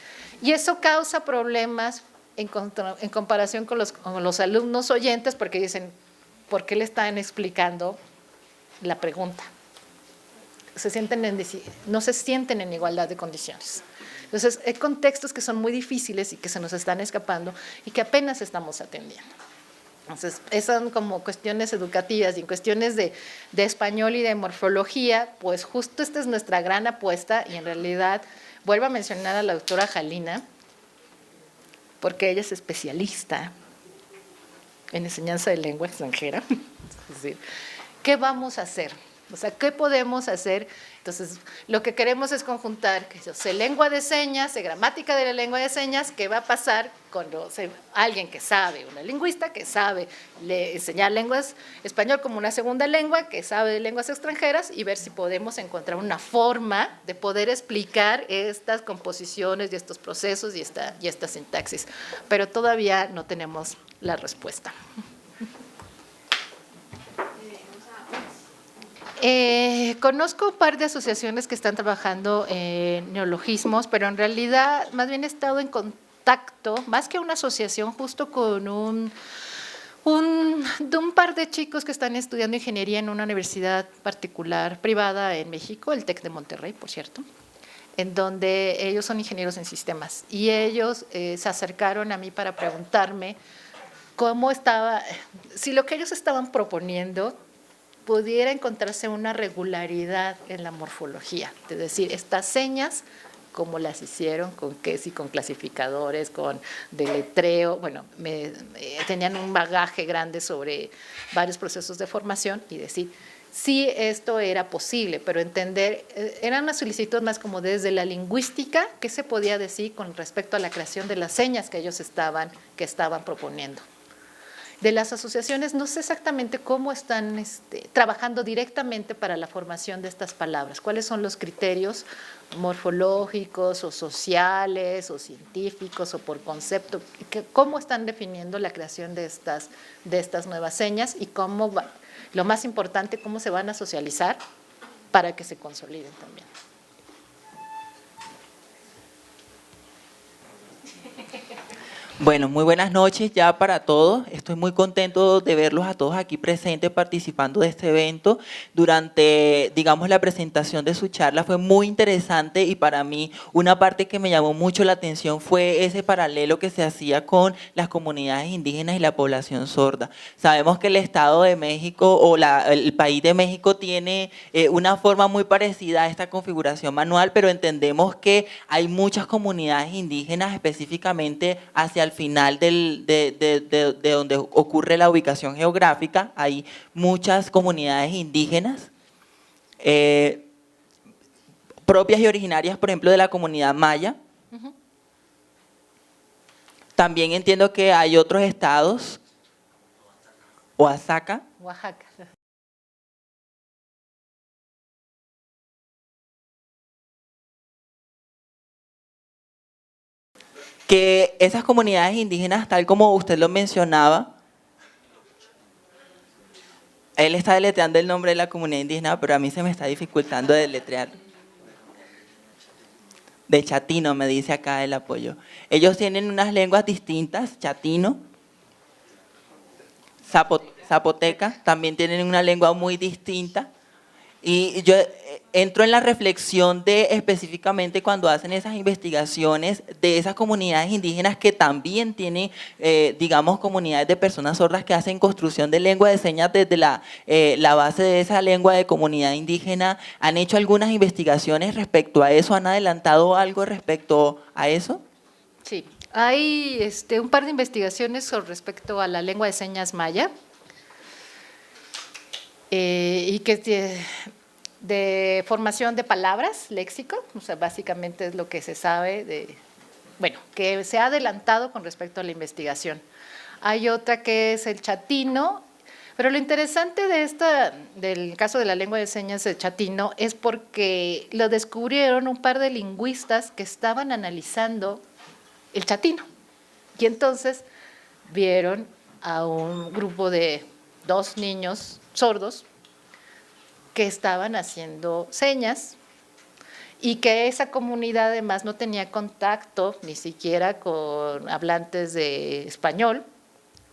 Y eso causa problemas en comparación con los alumnos oyentes, porque dicen, ¿por qué le están explicando la pregunta? No se sienten en igualdad de condiciones. Entonces, hay contextos que son muy difíciles y que se nos están escapando y que apenas estamos atendiendo. Entonces, esas son como cuestiones educativas y en cuestiones de español y de morfología, pues justo esta es nuestra gran apuesta y en realidad vuelvo a mencionar a la doctora Jalina, porque ella es especialista en enseñanza de lengua extranjera. Es decir, ¿qué vamos a hacer? O sea, ¿qué podemos hacer? Entonces, lo que queremos es conjuntar, que yo sé lengua de señas, sé gramática de la lengua de señas, ¿qué va a pasar cuando alguien que sabe, una lingüista que sabe enseñar lenguas, español como una segunda lengua, que sabe de lenguas extranjeras, y ver si podemos encontrar una forma de poder explicar estas composiciones y estos procesos y esta sintaxis? Pero todavía no tenemos la respuesta. Conozco un par de asociaciones que están trabajando en neologismos, pero en realidad más bien he estado en contacto, más que una asociación, justo con de un par de chicos que están estudiando ingeniería en una universidad particular privada en México, el TEC de Monterrey, por cierto, en donde ellos son ingenieros en sistemas, y ellos se acercaron a mí para preguntarme cómo estaba, si lo que ellos estaban proponiendo pudiera encontrarse una regularidad en la morfología, es decir, estas señas, cómo las hicieron, con qué, si con clasificadores, con deletreo, bueno, tenían un bagaje grande sobre varios procesos de formación, y decir, sí, esto era posible, pero entender, era una solicitud más como desde la lingüística, qué se podía decir con respecto a la creación de las señas que ellos estaban proponiendo. De las asociaciones, no sé exactamente cómo están trabajando directamente para la formación de estas palabras, cuáles son los criterios morfológicos o sociales o científicos o por concepto, cómo están definiendo la creación de estas nuevas señas y cómo, lo más importante, cómo se van a socializar para que se consoliden también. Bueno, muy buenas noches ya para todos. Estoy muy contento de verlos a todos aquí presentes participando de este evento. Durante, digamos, la presentación de su charla fue muy interesante, y para mí una parte que me llamó mucho la atención fue ese paralelo que se hacía con las comunidades indígenas y la población sorda. Sabemos que el Estado de México o el país de México tiene una forma muy parecida a esta configuración manual, pero entendemos que hay muchas comunidades indígenas, específicamente hacia el final de donde ocurre la ubicación geográfica. Hay muchas comunidades indígenas propias y originarias, por ejemplo, de la comunidad maya. También entiendo que hay otros estados, Oaxaca, que esas comunidades indígenas, tal como usted lo mencionaba, él está deletreando el nombre de la comunidad indígena, pero a mí se me está dificultando deletrear. De chatino, me dice acá el apoyo. Ellos tienen unas lenguas distintas, chatino, zapoteca, también tienen una lengua muy distinta. Y yo entro en la reflexión de específicamente cuando hacen esas investigaciones de esas comunidades indígenas que también tienen, digamos, comunidades de personas sordas que hacen construcción de lengua de señas desde la base de esa lengua de comunidad indígena. ¿Han hecho algunas investigaciones respecto a eso? ¿Han adelantado algo respecto a eso? Sí, hay un par de investigaciones con respecto a la lengua de señas maya, y que de formación de palabras, léxico, o sea, básicamente es lo que se sabe que se ha adelantado con respecto a la investigación. Hay otra que es el chatino, pero lo interesante del caso de la lengua de señas de chatino es porque lo descubrieron un par de lingüistas que estaban analizando el chatino, y entonces vieron a un grupo de 2 niños sordos que estaban haciendo señas, y que esa comunidad además no tenía contacto ni siquiera con hablantes de español,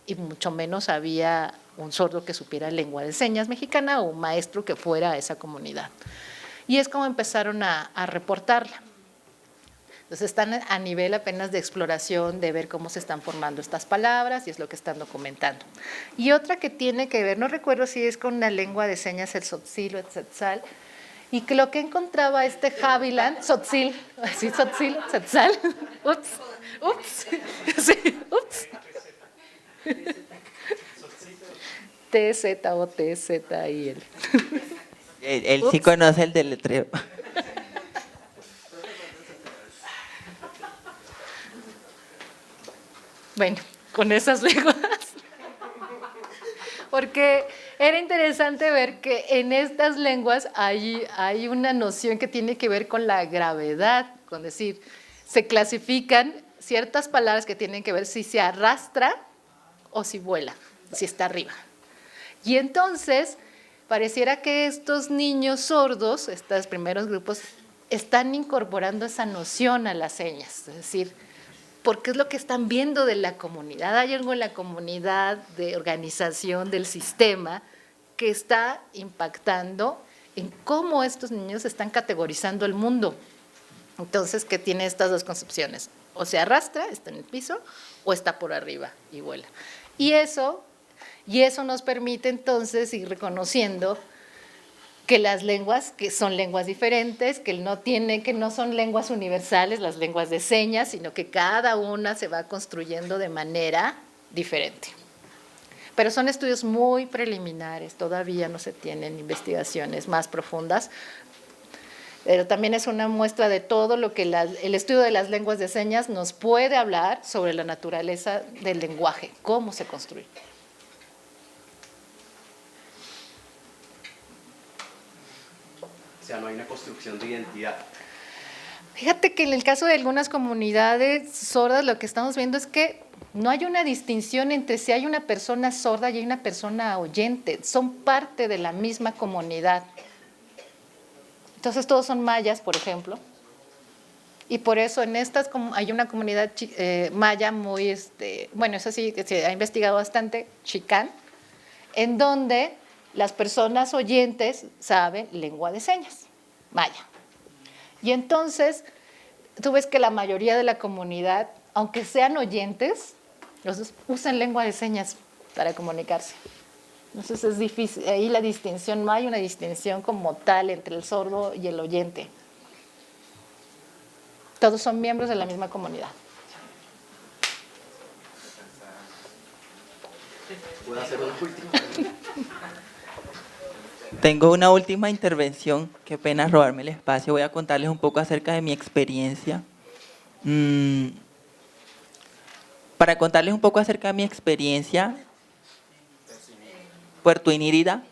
y mucho menos había un sordo que supiera lengua de señas mexicana o un maestro que fuera a esa comunidad. Y es como empezaron a reportarla. Entonces están a nivel apenas de exploración, de ver cómo se están formando estas palabras, y es lo que están documentando. Y otra que tiene que ver, no recuerdo si es con la lengua de señas, el tzotzil o el tzetzal, y que lo que encontraba Haviland, tzotzil, así tzotzil, tzetzal, ups, sí, ups. TZ o TZIL. Él sí Ups. conoce el deletreo. Bueno, con esas lenguas. Porque era interesante ver que en estas lenguas hay una noción que tiene que ver con la gravedad, con decir, se clasifican ciertas palabras que tienen que ver si se arrastra o si vuela, si está arriba. Y entonces, pareciera que estos niños sordos, estos primeros grupos, están incorporando esa noción a las señas, es decir, porque es lo que están viendo de la comunidad. Hay algo en la comunidad de organización del sistema que está impactando en cómo estos niños están categorizando el mundo. Entonces, que tiene estas dos concepciones, o se arrastra, está en el piso, o está por arriba y vuela. Y eso nos permite entonces ir reconociendo que las lenguas, que son lenguas diferentes, que no son lenguas universales, las lenguas de señas, sino que cada una se va construyendo de manera diferente. Pero son estudios muy preliminares, todavía no se tienen investigaciones más profundas, pero también es una muestra de todo lo que el estudio de las lenguas de señas nos puede hablar sobre la naturaleza del lenguaje, cómo se construye. O sea, no hay una construcción de identidad. Fíjate que en el caso de algunas comunidades sordas lo que estamos viendo es que no hay una distinción entre si hay una persona sorda y hay una persona oyente, son parte de la misma comunidad. Entonces todos son mayas, por ejemplo, y por eso en estas hay una comunidad maya muy, bueno, eso sí, que se ha investigado bastante, chicán, en donde las personas oyentes saben lengua de señas, maya. Y entonces, tú ves que la mayoría de la comunidad, aunque sean oyentes, usan lengua de señas para comunicarse. Entonces es difícil, ahí la distinción, no hay una distinción como tal entre el sordo y el oyente. Todos son miembros de la misma comunidad. ¿Puedo hacer una última? Tengo una última intervención, qué pena robarme el espacio, voy a contarles un poco acerca de mi experiencia. Para contarles un poco acerca de mi experiencia, Puerto Inírida,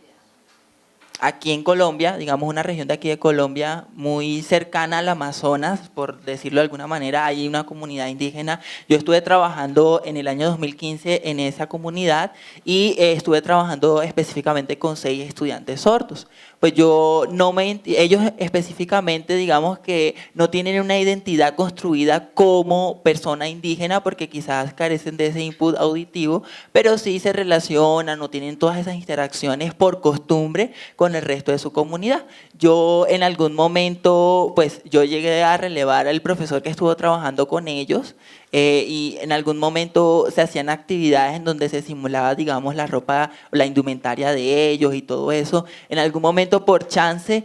aquí en Colombia, digamos una región de aquí de Colombia muy cercana al Amazonas, por decirlo de alguna manera, hay una comunidad indígena. Yo estuve trabajando en el año 2015 en esa comunidad y estuve trabajando específicamente con 6 estudiantes sordos. Pues ellos específicamente, digamos que no tienen una identidad construida como persona indígena porque quizás carecen de ese input auditivo, pero sí se relacionan o tienen todas esas interacciones por costumbre con el resto de su comunidad. Yo en algún momento, pues yo llegué a relevar al profesor que estuvo trabajando con ellos y en algún momento se hacían actividades en donde se simulaba, digamos, la ropa, la indumentaria de ellos y todo eso. En algún momento, por chance,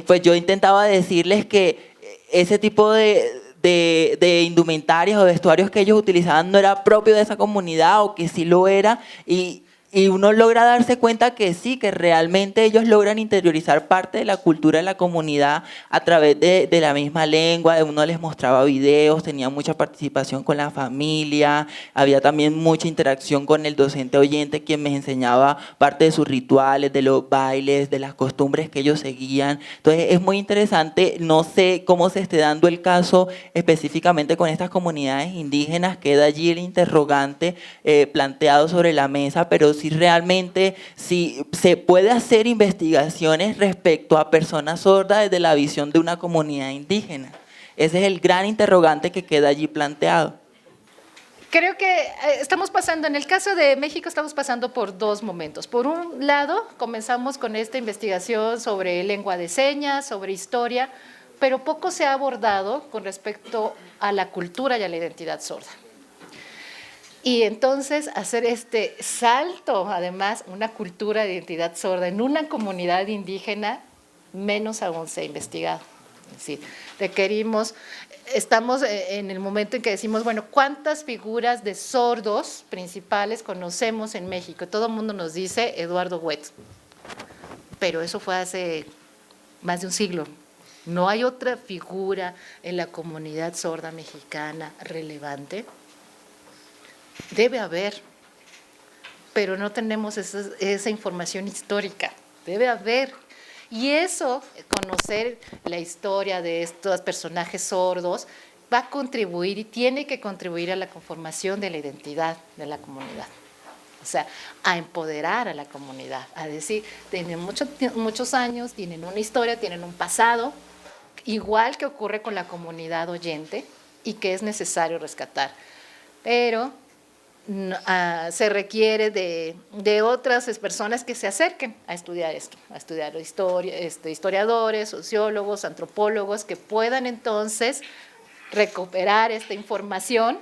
pues yo intentaba decirles que ese tipo de indumentarias o vestuarios que ellos utilizaban no era propio de esa comunidad o que sí lo era y uno logra darse cuenta que sí, que realmente ellos logran interiorizar parte de la cultura de la comunidad a través de la misma lengua. Uno les mostraba videos, tenía mucha participación con la familia, había también mucha interacción con el docente oyente quien me enseñaba parte de sus rituales, de los bailes, de las costumbres que ellos seguían. Entonces es muy interesante, no sé cómo se esté dando el caso específicamente con estas comunidades indígenas, queda allí el interrogante planteado sobre la mesa, pero si realmente se puede hacer investigaciones respecto a personas sordas desde la visión de una comunidad indígena. Ese es el gran interrogante que queda allí planteado. Creo que estamos pasando, en el caso de México, estamos pasando por 2 momentos. Por un lado, comenzamos con esta investigación sobre lengua de señas, sobre historia, pero poco se ha abordado con respecto a la cultura y a la identidad sorda. Y entonces hacer este salto, además, una cultura de identidad sorda en una comunidad indígena, menos aún se ha investigado. Es decir, estamos en el momento en que decimos, bueno, ¿cuántas figuras de sordos principales conocemos en México? Todo el mundo nos dice Eduardo Huet, pero eso fue hace más de un siglo. No hay otra figura en la comunidad sorda mexicana relevante. Debe haber, pero no tenemos esa información histórica. Debe haber. Y eso, conocer la historia de estos personajes sordos, va a contribuir y tiene que contribuir a la conformación de la identidad de la comunidad. O sea, a empoderar a la comunidad, a decir, tienen muchos años, tienen una historia, tienen un pasado, igual que ocurre con la comunidad oyente y que es necesario rescatar. Pero se requiere de otras personas que se acerquen a estudiar esto, a estudiar historiadores, sociólogos, antropólogos, que puedan entonces recuperar esta información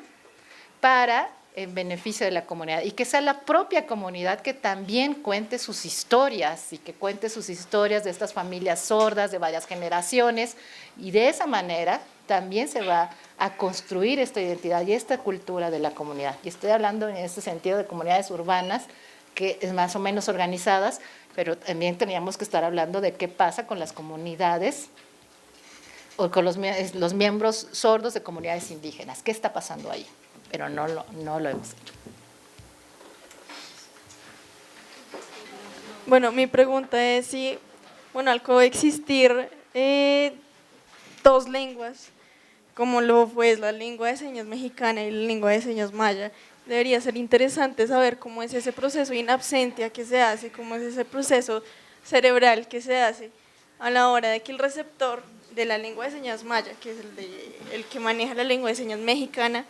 para en beneficio de la comunidad y que sea la propia comunidad que también cuente sus historias y que cuente sus historias de estas familias sordas de varias generaciones y de esa manera también se va a construir esta identidad y esta cultura de la comunidad. Y estoy hablando en este sentido de comunidades urbanas que es más o menos organizadas, pero también teníamos que estar hablando de qué pasa con las comunidades o con los miembros sordos de comunidades indígenas. ¿Qué está pasando ahí? Pero no lo hemos hecho. Bueno, mi pregunta es si, bueno, al coexistir dos lenguas, como lo fue la lengua de señas mexicana y la lengua de señas maya, debería ser interesante saber cómo es ese proceso in absentia que se hace, cómo es ese proceso cerebral que se hace a la hora de que el receptor de la lengua de señas maya, que es el que maneja la lengua de señas mexicana,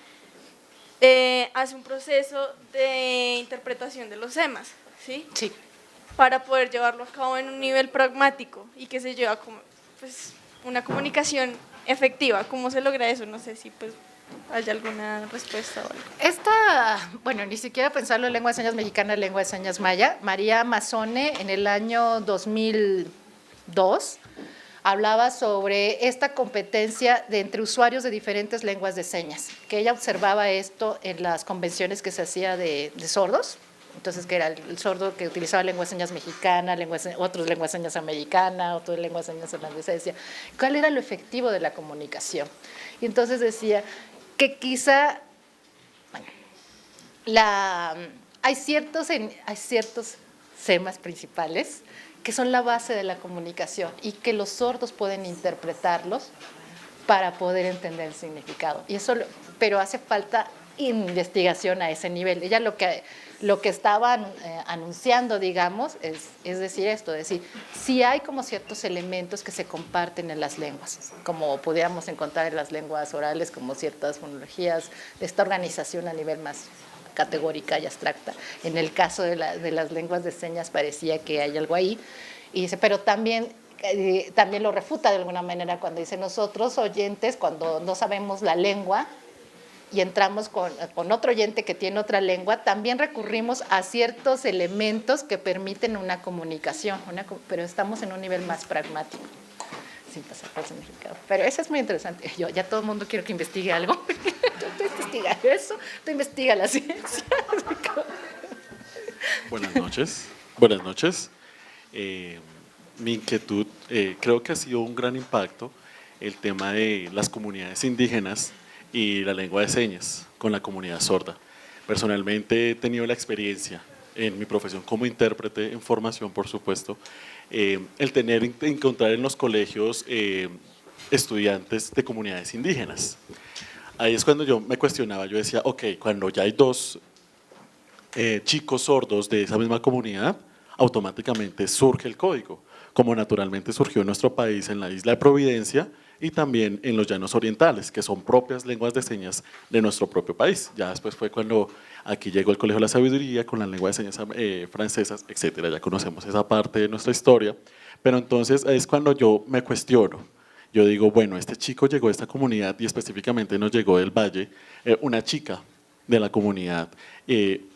hace un proceso de interpretación de los semas, ¿sí? Sí. Para poder llevarlo a cabo en un nivel pragmático y que se lleva como pues, una comunicación efectiva. ¿Cómo se logra eso? No sé si pues hay alguna respuesta o algo. Bueno, ni siquiera pensarlo en lengua de señas mexicana, lengua de señas maya. María Mazzone en el año 2002 hablaba sobre esta competencia entre usuarios de diferentes lenguas de señas, que ella observaba esto en las convenciones que se hacía de sordos, entonces que era el sordo que utilizaba lengua de señas mexicana, otros lengua de señas americana, otros lengua de señas holandesa, decía, ¿cuál era lo efectivo de la comunicación? Y entonces decía que quizá, bueno, hay ciertos semas principales que son la base de la comunicación y que los sordos pueden interpretarlos para poder entender el significado. Pero hace falta investigación a ese nivel. Ella lo que estaba anunciando, digamos, es decir esto, si hay como ciertos elementos que se comparten en las lenguas, como pudiéramos encontrar en las lenguas orales, como ciertas fonologías de esta organización a nivel más categórica y abstracta. En el caso de las lenguas de señas parecía que hay algo ahí, y dice, pero también lo refuta de alguna manera cuando dice nosotros oyentes, cuando no sabemos la lengua y entramos con otro oyente que tiene otra lengua, también recurrimos a ciertos elementos que permiten una comunicación, pero estamos en un nivel más pragmático, sin pasar por el significado. Pero eso es muy interesante. Ya todo el mundo quiere que investigue algo. Tú investiga eso, tú investiga la ciencia. Buenas noches. Buenas noches. Mi inquietud, creo que ha sido un gran impacto el tema de las comunidades indígenas y la lengua de señas con la comunidad sorda. Personalmente he tenido la experiencia en mi profesión como intérprete en formación, por supuesto, el encontrar en los colegios estudiantes de comunidades indígenas. Ahí es cuando yo me cuestionaba, yo decía, ok, cuando ya hay dos chicos sordos de esa misma comunidad, automáticamente surge el código, como naturalmente surgió en nuestro país en la isla de Providencia y también en los llanos orientales, que son propias lenguas de señas de nuestro propio país. Ya después fue cuando aquí llegó el Colegio de la Sabiduría con la lengua de señas francesas, etcétera. Ya conocemos esa parte de nuestra historia, pero entonces es cuando yo me cuestiono. Yo digo, bueno, este chico llegó a esta comunidad y específicamente nos llegó del Valle, una chica de la comunidad,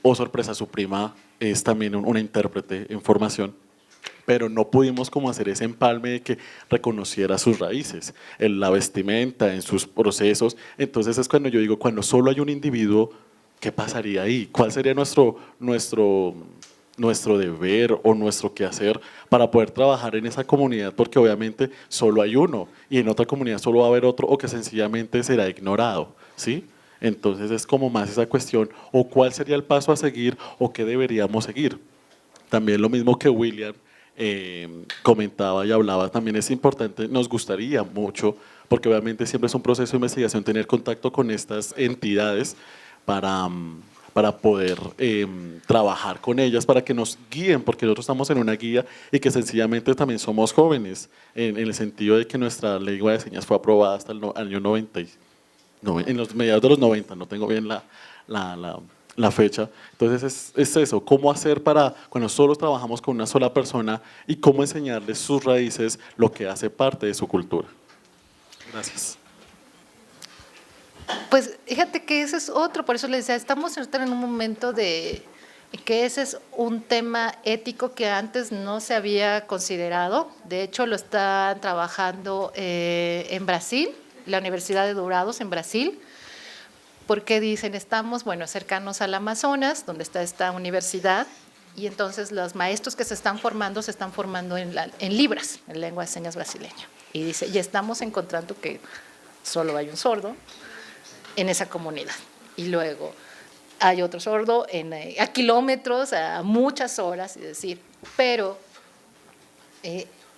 oh sorpresa, su prima es también una intérprete en formación, pero no pudimos como hacer ese empalme de que reconociera sus raíces, en la vestimenta, en sus procesos. Entonces es cuando yo digo, cuando solo hay un individuo, ¿qué pasaría ahí? ¿Cuál sería nuestro nuestro deber o nuestro quehacer para poder trabajar en esa comunidad, porque obviamente solo hay uno y en otra comunidad solo va a haber otro o que sencillamente será ignorado, ¿sí? Entonces es como más esa cuestión, o cuál sería el paso a seguir o qué deberíamos seguir. También lo mismo que William comentaba y hablaba, también es importante, nos gustaría mucho, porque obviamente siempre es un proceso de investigación, tener contacto con estas entidades para poder trabajar con ellas, para que nos guíen, porque nosotros estamos en una guía y que sencillamente también somos jóvenes, en el sentido de que nuestra lengua de señas fue aprobada hasta el año 90, en los mediados de los 90, no tengo bien la fecha. Entonces es eso, cómo hacer para, cuando solo trabajamos con una sola persona y cómo enseñarles sus raíces, lo que hace parte de su cultura. Gracias. Pues fíjate que ese es otro, por eso les decía, estamos en un momento de que ese es un tema ético que antes no se había considerado. De hecho, lo están trabajando en Brasil, la Universidad de Dourados en Brasil, porque dicen, estamos, bueno, cercanos al Amazonas, donde está esta universidad, y entonces los maestros que se están formando en Libras, en lengua de señas brasileña. Y dice, y estamos encontrando que solo hay un sordo en esa comunidad. Y luego hay otro sordo a kilómetros, a muchas horas, es decir, pero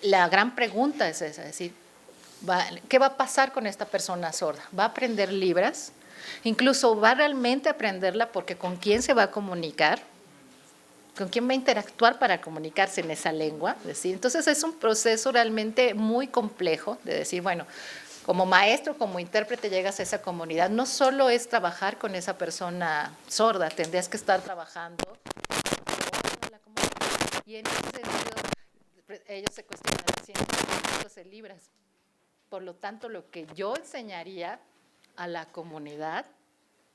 la gran pregunta es esa, es decir, ¿qué va a pasar con esta persona sorda? ¿Va a aprender Libras? Incluso va realmente a aprenderla porque ¿con quién se va a comunicar? ¿Con quién va a interactuar para comunicarse en esa lengua? Es decir, entonces es un proceso realmente muy complejo de decir, bueno, como maestro, como intérprete llegas a esa comunidad, no solo es trabajar con esa persona sorda, tendrías que estar trabajando con la comunidad. Y en ese sentido, ellos se cuestionan de Libras. Por lo tanto, lo que yo enseñaría a la comunidad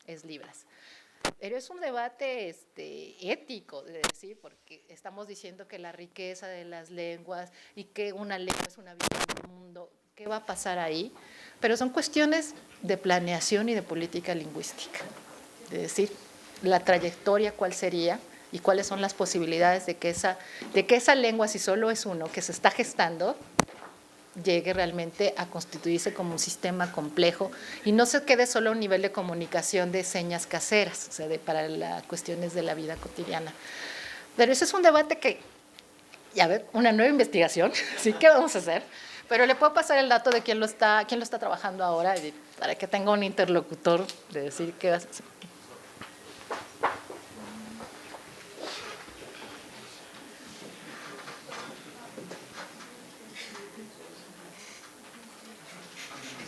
es Libras. Pero es un debate ético, de decir, porque estamos diciendo que la riqueza de las lenguas y que una lengua es una visión del mundo, ¿qué va a pasar ahí? Pero son cuestiones de planeación y de política lingüística, de decir, la trayectoria cuál sería y cuáles son las posibilidades de que esa lengua, si solo es uno, que se está gestando, llegue realmente a constituirse como un sistema complejo y no se quede solo a un nivel de comunicación de señas caseras, o sea, para las cuestiones de la vida cotidiana. Pero ese es un debate que, a ver, una nueva investigación, ¿sí? ¿Qué vamos a hacer? Pero le puedo pasar el dato de quién lo está trabajando ahora para que tenga un interlocutor de decir qué va a hacer.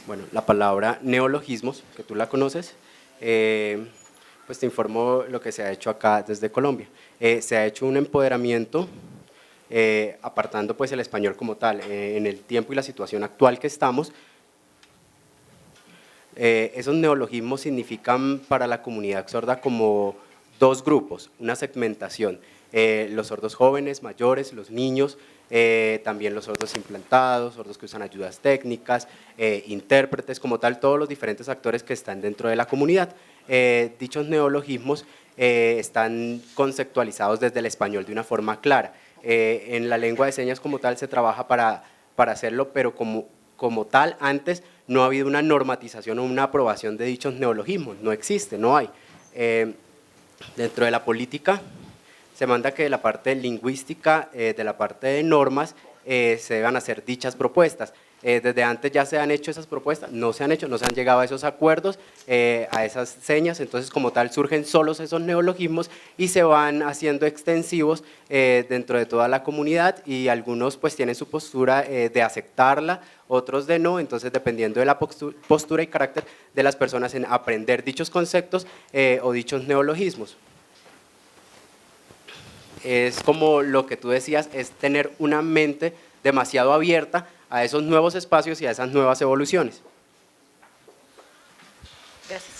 Bueno, la palabra neologismos, que tú la conoces, pues te informo lo que se ha hecho acá desde Colombia. Se ha hecho un empoderamiento apartando pues el español como tal, en el tiempo y la situación actual que estamos. Esos neologismos significan para la comunidad sorda como dos grupos, una segmentación, los sordos jóvenes, mayores, los niños, también los sordos implantados, sordos que usan ayudas técnicas, intérpretes, como tal, todos los diferentes actores que están dentro de la comunidad. Dichos neologismos están conceptualizados desde el español de una forma clara. En la lengua de señas como tal se trabaja para hacerlo, pero como tal antes no ha habido una normatización o una aprobación de dichos neologismos, no existe, no hay. Dentro de la política se manda que de la parte lingüística, de la parte de normas, se deban hacer dichas propuestas. Desde antes ya se han hecho esas propuestas, no se han hecho, no se han llegado a esos acuerdos, a esas señas, entonces como tal surgen solos esos neologismos y se van haciendo extensivos dentro de toda la comunidad y algunos pues tienen su postura de aceptarla, otros de no, entonces dependiendo de la postura y carácter de las personas en aprender dichos conceptos o dichos neologismos. Es como lo que tú decías, es tener una mente demasiado abierta a esos nuevos espacios y a esas nuevas evoluciones. Gracias.